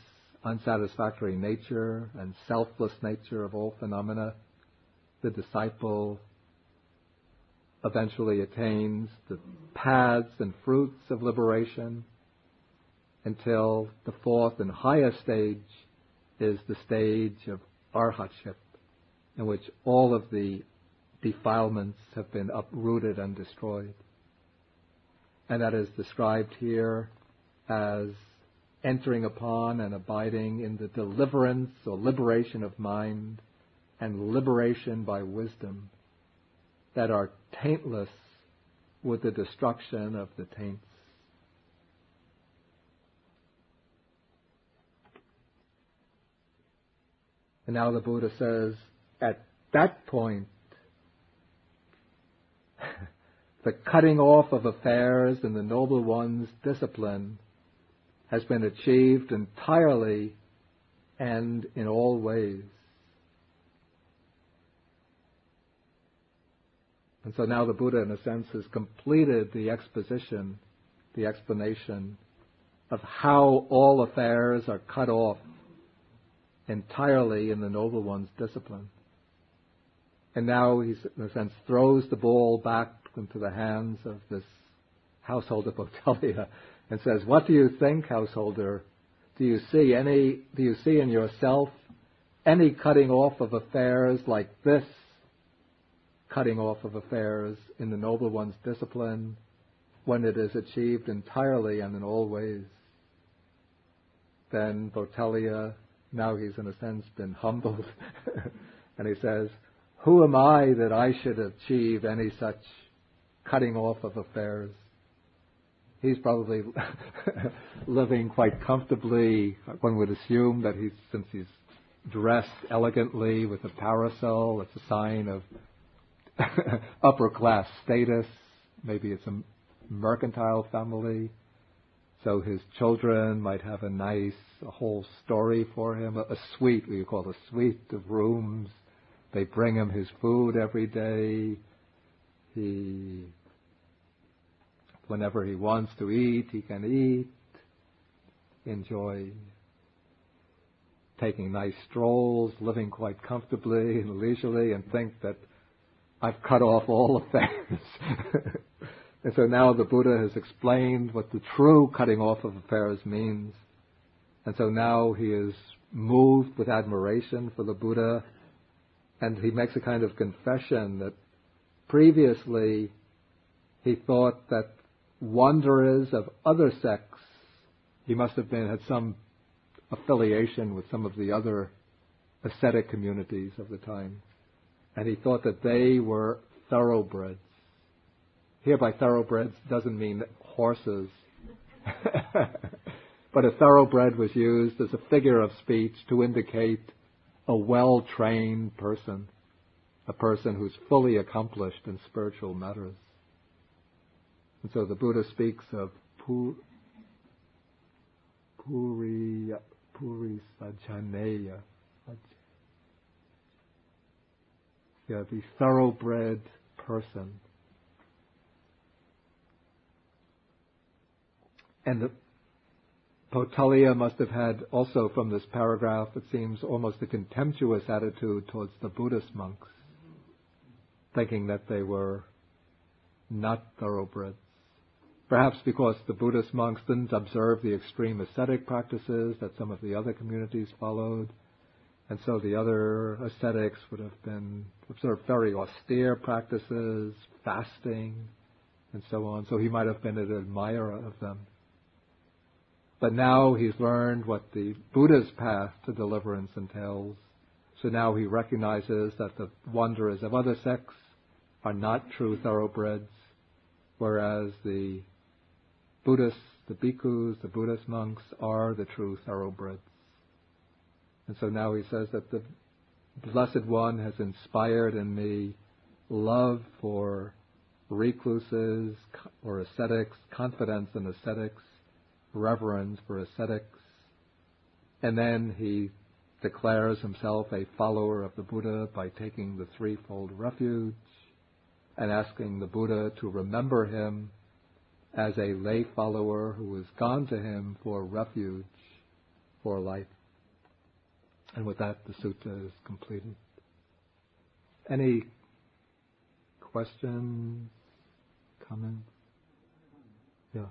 unsatisfactory nature, and selfless nature of all phenomena, the disciple eventually attains the paths and fruits of liberation until the fourth and highest stage is the stage of arhatship, in which all of the defilements have been uprooted and destroyed. And that is described here as entering upon and abiding in the deliverance or liberation of mind and liberation by wisdom that are taintless with the destruction of the taints. And now the Buddha says, at that point, the cutting off of affairs and the Noble One's discipline has been achieved entirely and in all ways. And so now the Buddha, in a sense, has completed the exposition, the explanation of how all affairs are cut off entirely in the Noble One's discipline. And now he, in a sense, throws the ball back into the hands of this householder Potaliya and says, "What do you think, householder? Do you see in yourself any cutting off of affairs like this cutting off of affairs in the Noble One's discipline when it is achieved entirely and in all ways?" Then Potaliya, now he's in a sense been humbled, and he says, "Who am I that I should achieve any such cutting off of affairs?" He's probably living quite comfortably. One would assume that since he's dressed elegantly with a parasol, it's a sign of upper class status. Maybe it's a mercantile family. So his children might have a whole story for him, a suite, what you call a suite of rooms. They bring him his food every day. Whenever he wants to eat, he can eat, enjoy taking nice strolls, living quite comfortably and leisurely, and think that I've cut off all affairs. And so now the Buddha has explained what the true cutting off of affairs means. And so now he is moved with admiration for the Buddha, and he makes a kind of confession that previously he thought that wanderers of other sects, he must have had some affiliation with some of the other ascetic communities of the time, and he thought that they were thoroughbreds. Here by thoroughbreds doesn't mean horses, but a thoroughbred was used as a figure of speech to indicate a well-trained person, a person who's fully accomplished in spiritual matters. And so the Buddha speaks of Puri Sajaneya. The thoroughbred person. And the Potaliya must have had also from this paragraph, it seems, almost a contemptuous attitude towards the Buddhist monks, thinking that they were not thoroughbreds. Perhaps because the Buddhist monks didn't observe the extreme ascetic practices that some of the other communities followed, and so the other ascetics would have been observed very austere practices, fasting, and so on. So he might have been an admirer of them. But now he's learned what the Buddha's path to deliverance entails. So now he recognizes that the wanderers of other sects are not true thoroughbreds, whereas the Buddhists, the bhikkhus, the Buddhist monks are the true thoroughbreds. And so now he says that the Blessed One has inspired in me love for recluses or ascetics, confidence in ascetics, reverence for ascetics, and then he declares himself a follower of the Buddha by taking the threefold refuge and asking the Buddha to remember him as a lay follower who has gone to him for refuge for life. And with that, the sutta is completed. Any questions, comments? Yeah.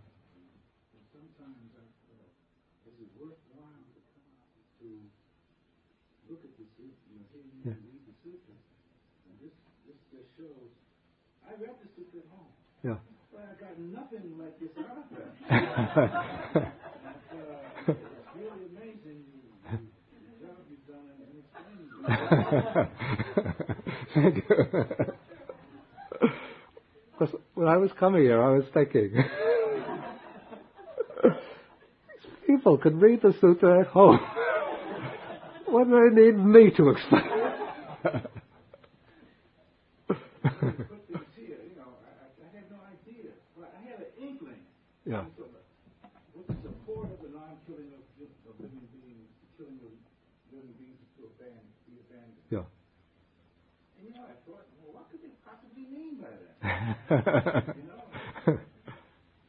I read the Sutta at home. Yeah. But I got nothing like this out of it. It's really amazing the job you've done in explaining it. Thank you. Because when I was coming here, I was thinking, people could read the Sutta at home. What do they need me to explain? I had no idea. Well, I had an inkling. Yeah. With the support of the abandoned. Yeah. And I thought, well, what could they possibly mean by that?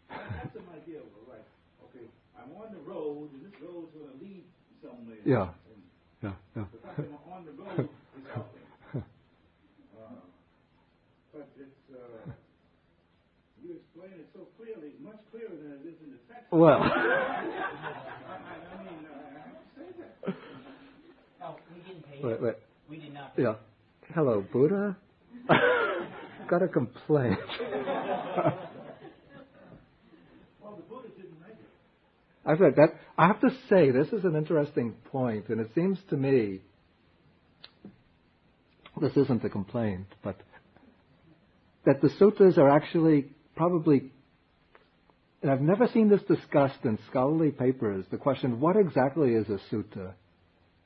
That's an idea. Like, okay, I'm on the road, and this road's going to lead somewhere. Yeah. The fact that I'm on the road is helping. But it's, you explain it so clearly, much clearer than it is in the text. Well. I have to say that. No, we didn't pay Wait. We did not pay Yeah. Hello, Buddha. Got a complaint. Well, the Buddha didn't make it. I've read that. I have to say, this is an interesting point, and it seems to me, this isn't a complaint, but that the suttas are actually probably, and I've never seen this discussed in scholarly papers, the question, what exactly is a sutta?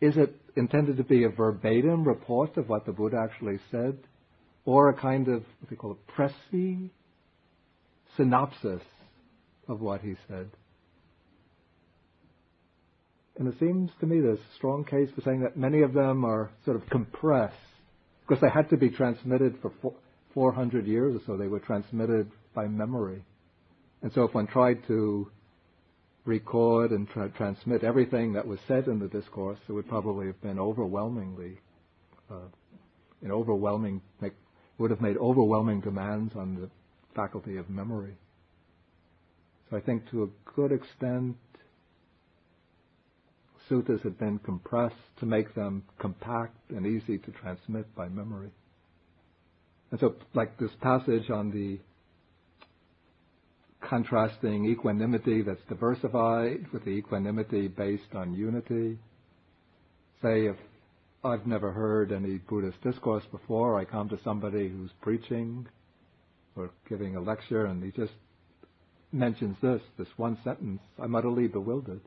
Is it intended to be a verbatim report of what the Buddha actually said, or a kind of, what they call a précis, synopsis of what he said? And it seems to me there's a strong case for saying that many of them are sort of compressed, because they had to be transmitted for 400 years or so. They were transmitted by memory. And so if one tried to record and transmit everything that was said in the discourse, it would probably have been would have made overwhelming demands on the faculty of memory. So I think to a good extent, suttas had been compressed to make them compact and easy to transmit by memory. And so, like this passage on the contrasting equanimity that's diversified with the equanimity based on unity. Say, if I've never heard any Buddhist discourse before, I come to somebody who's preaching or giving a lecture, and he just mentions this one sentence, I'm utterly bewildered.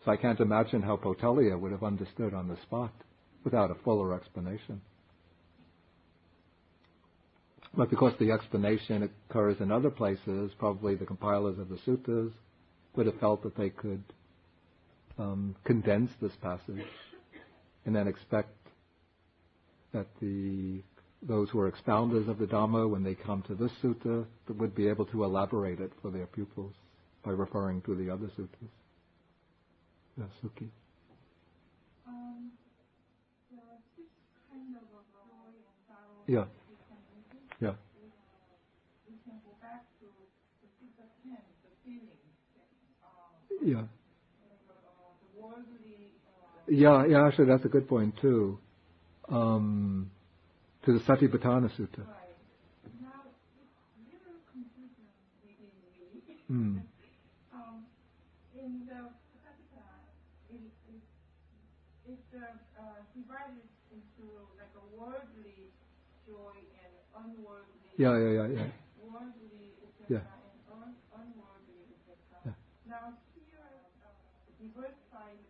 So I can't imagine how Potaliya would have understood on the spot without a fuller explanation. But because the explanation occurs in other places, probably the compilers of the suttas would have felt that they could condense this passage and then expect that those who are expounders of the Dhamma, when they come to this sutta, would be able to elaborate it for their pupils by referring to the other suttas. Yeah, Suki. This kind of joy and sorrow. Yeah. Yeah. We can go back to the Sutta 10, the feeling. Yeah. The worldly. Yeah, actually that's a good point too. To the Satipatthana Sutta. Right. Now, it's little confusion within me. In the Satipatthana, it's divided into like a worldly joy and unworldly. Yeah. Worldly, etc. Yeah. And unworldly, etc. Yeah. Now here, diversified and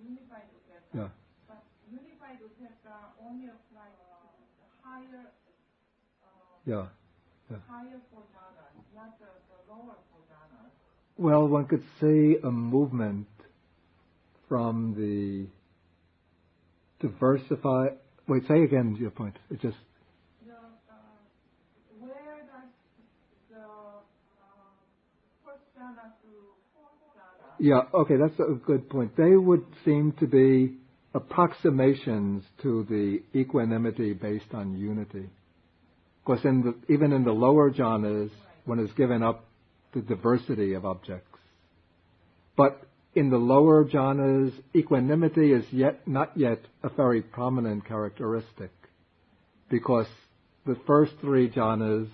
unified, etc. Yeah. But unified, etc. only applies to the higher. Higher Bodhana, not the lower Bodhana. Well, one could see a movement from the diversified. Wait, say again your point. It just. Where does the first jhana to fourth jhana? Yeah, okay, that's a good point. They would seem to be approximations to the equanimity based on unity. Of course, even in the lower jhanas, one is given up the diversity of objects. But in the lower jhanas, equanimity is not yet a very prominent characteristic, because the first three jhanas,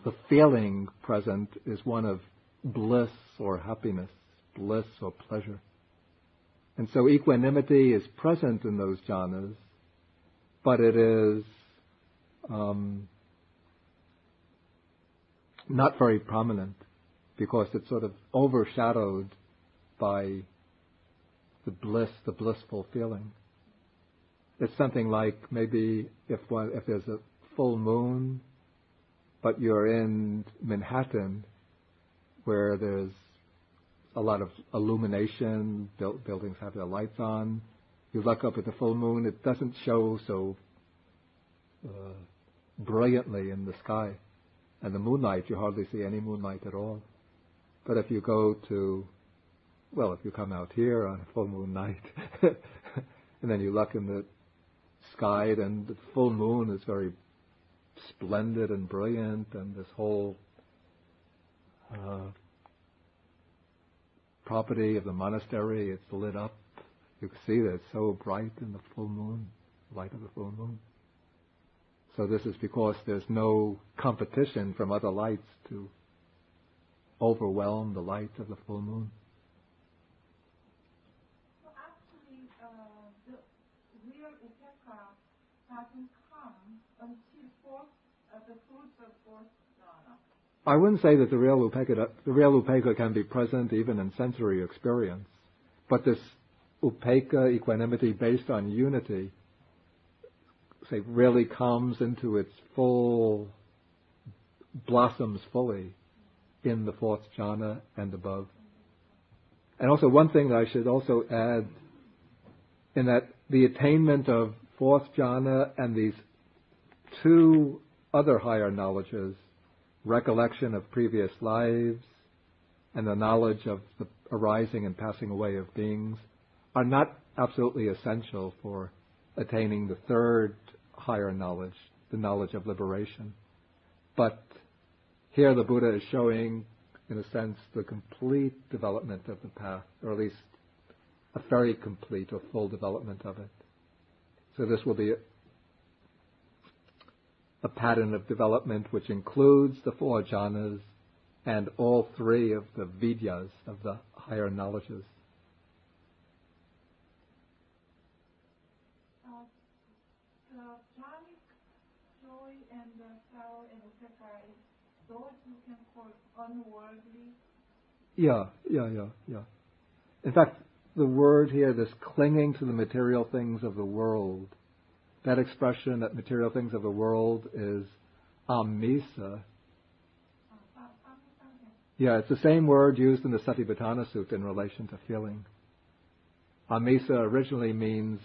the feeling present is one of bliss or happiness, bliss or pleasure. And so equanimity is present in those jhanas, but it is not very prominent, because it's sort of overshadowed by the blissful feeling. It's something like maybe if there's a full moon, but you're in Manhattan, where there's a lot of illumination, buildings have their lights on. You look up at the full moon, it doesn't show so brilliantly in the sky. And the moonlight, you hardly see any moonlight at all. But if you go to, if you come out here on a full moon night, and then you look in the sky, then the full moon is very splendid and brilliant, and this whole property of the monastery, it's lit up. You can see that it's so bright in the full moon, light of the full moon. So this is because there's no competition from other lights to overwhelm the light of the full moon. So actually, the real upekkha doesn't come until the fruits of fourth jhana. I wouldn't say that the real upekkha can be present even in sensory experience, but this upekkha, equanimity based on unity, really comes into its full, blossoms fully in the fourth jhana and above. And also one thing that I should also add, in that the attainment of fourth jhana and these two other higher knowledges, recollection of previous lives and the knowledge of the arising and passing away of beings, are not absolutely essential for attaining the third higher knowledge, the knowledge of liberation. But here the Buddha is showing, in a sense, the complete development of the path, or at least a very complete or full development of it. So this will be a pattern of development which includes the four jhanas and all three of the vidyas, of the higher knowledges. The jhanic joy and the sorrow and upekkha, those you can call unworldly. Yeah. In fact, the word here, this clinging to the material things of the world, that expression, that material things of the world, is amisa. Yeah, it's the same word used in the Satipatthana Sutta in relation to feeling. Amisa originally means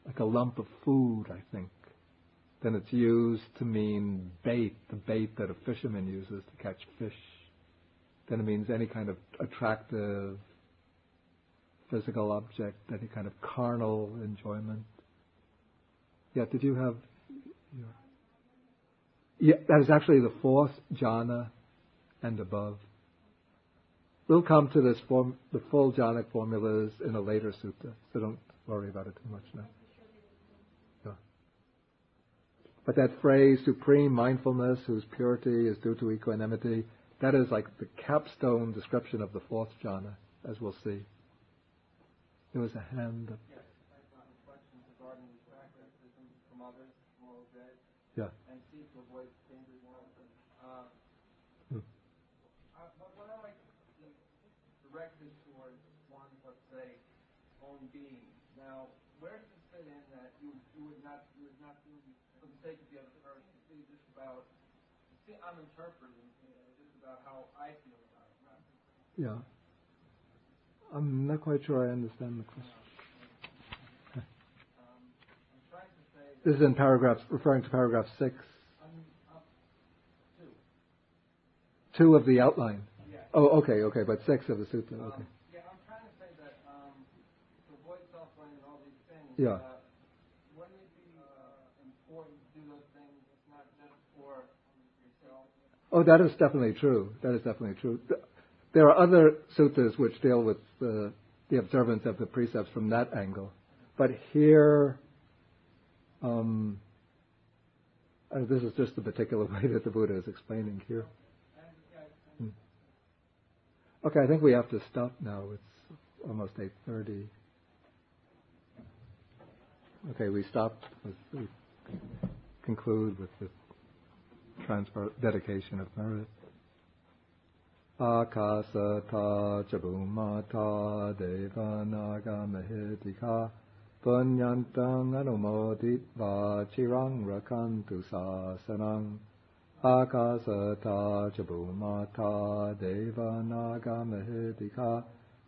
like a lump of food, I think. Then it's used to mean bait, the bait that a fisherman uses to catch fish. Then it means any kind of attractive physical object, any kind of carnal enjoyment. Yeah, did you have... Yeah, that is actually the fourth jhana and above. We'll come to this the full jhanic formulas in a later sutta, so don't worry about it too much now. Yeah. But that phrase, supreme mindfulness whose purity is due to equanimity, that is like the capstone description of the fourth jhana, as we'll see. There was a hand up. Yes, I have questions regarding practices from others, moral good, and seek to avoid dangerous But what I like to direct it towards one's, let's say, own being. Now, where does it fit in that you would not do for the sake of the other person? It's just about, I'm interpreting, just about how I feel about it. Yeah. I'm not quite sure I understand the question. I'm trying to say... This is in referring to paragraph 6. 2 of the outline. Yeah. Oh, okay, but 6 of the sutta, okay. Yeah, I'm trying to say that to avoid self-blame and all these things, wouldn't it be important to do those things not just for yourself? Oh, that is definitely true. There are other suttas which deal with the observance of the precepts from that angle. But here, this is just the particular way that the Buddha is explaining here. Okay, I think we have to stop now. It's almost 8:30. Okay, we conclude with the dedication of merit. Akasata chabumata devanaga mahitika punyantang anumoditva chirang rakantu sasanang Akasata ca bhumata deva naga mahedika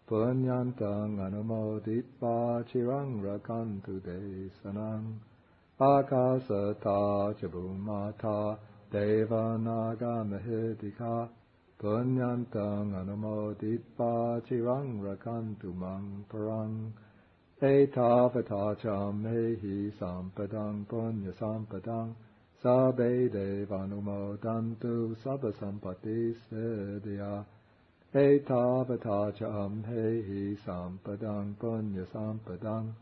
punyantang anumoditva chirang rakantu desanang. Akasata ca bhumata deva naga mahedika punyantang anumoditva chirang rakantu mang parang. Etavata ca mehi sampadang punya sampadang Sabbe devanumodantu sabba sampati siddhya. Etavata ca amhehi sampadang punya sampadang.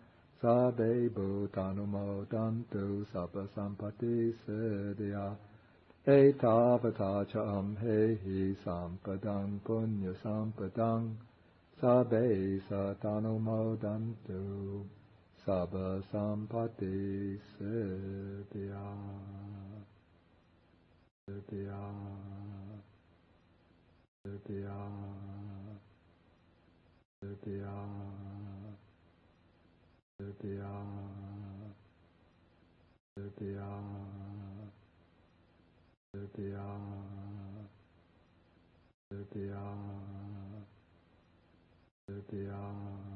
Sabbe bhutanumodantu sabba sampati siddhya. Etavata ca amhehi sampadang punya sampadang. Sabbe satanumodantu sabba sampati siddhya. Siddhya. Siddhya. Siddhya. Siddhya. Siddhya. Siddhya. Siddhya. Siddhya.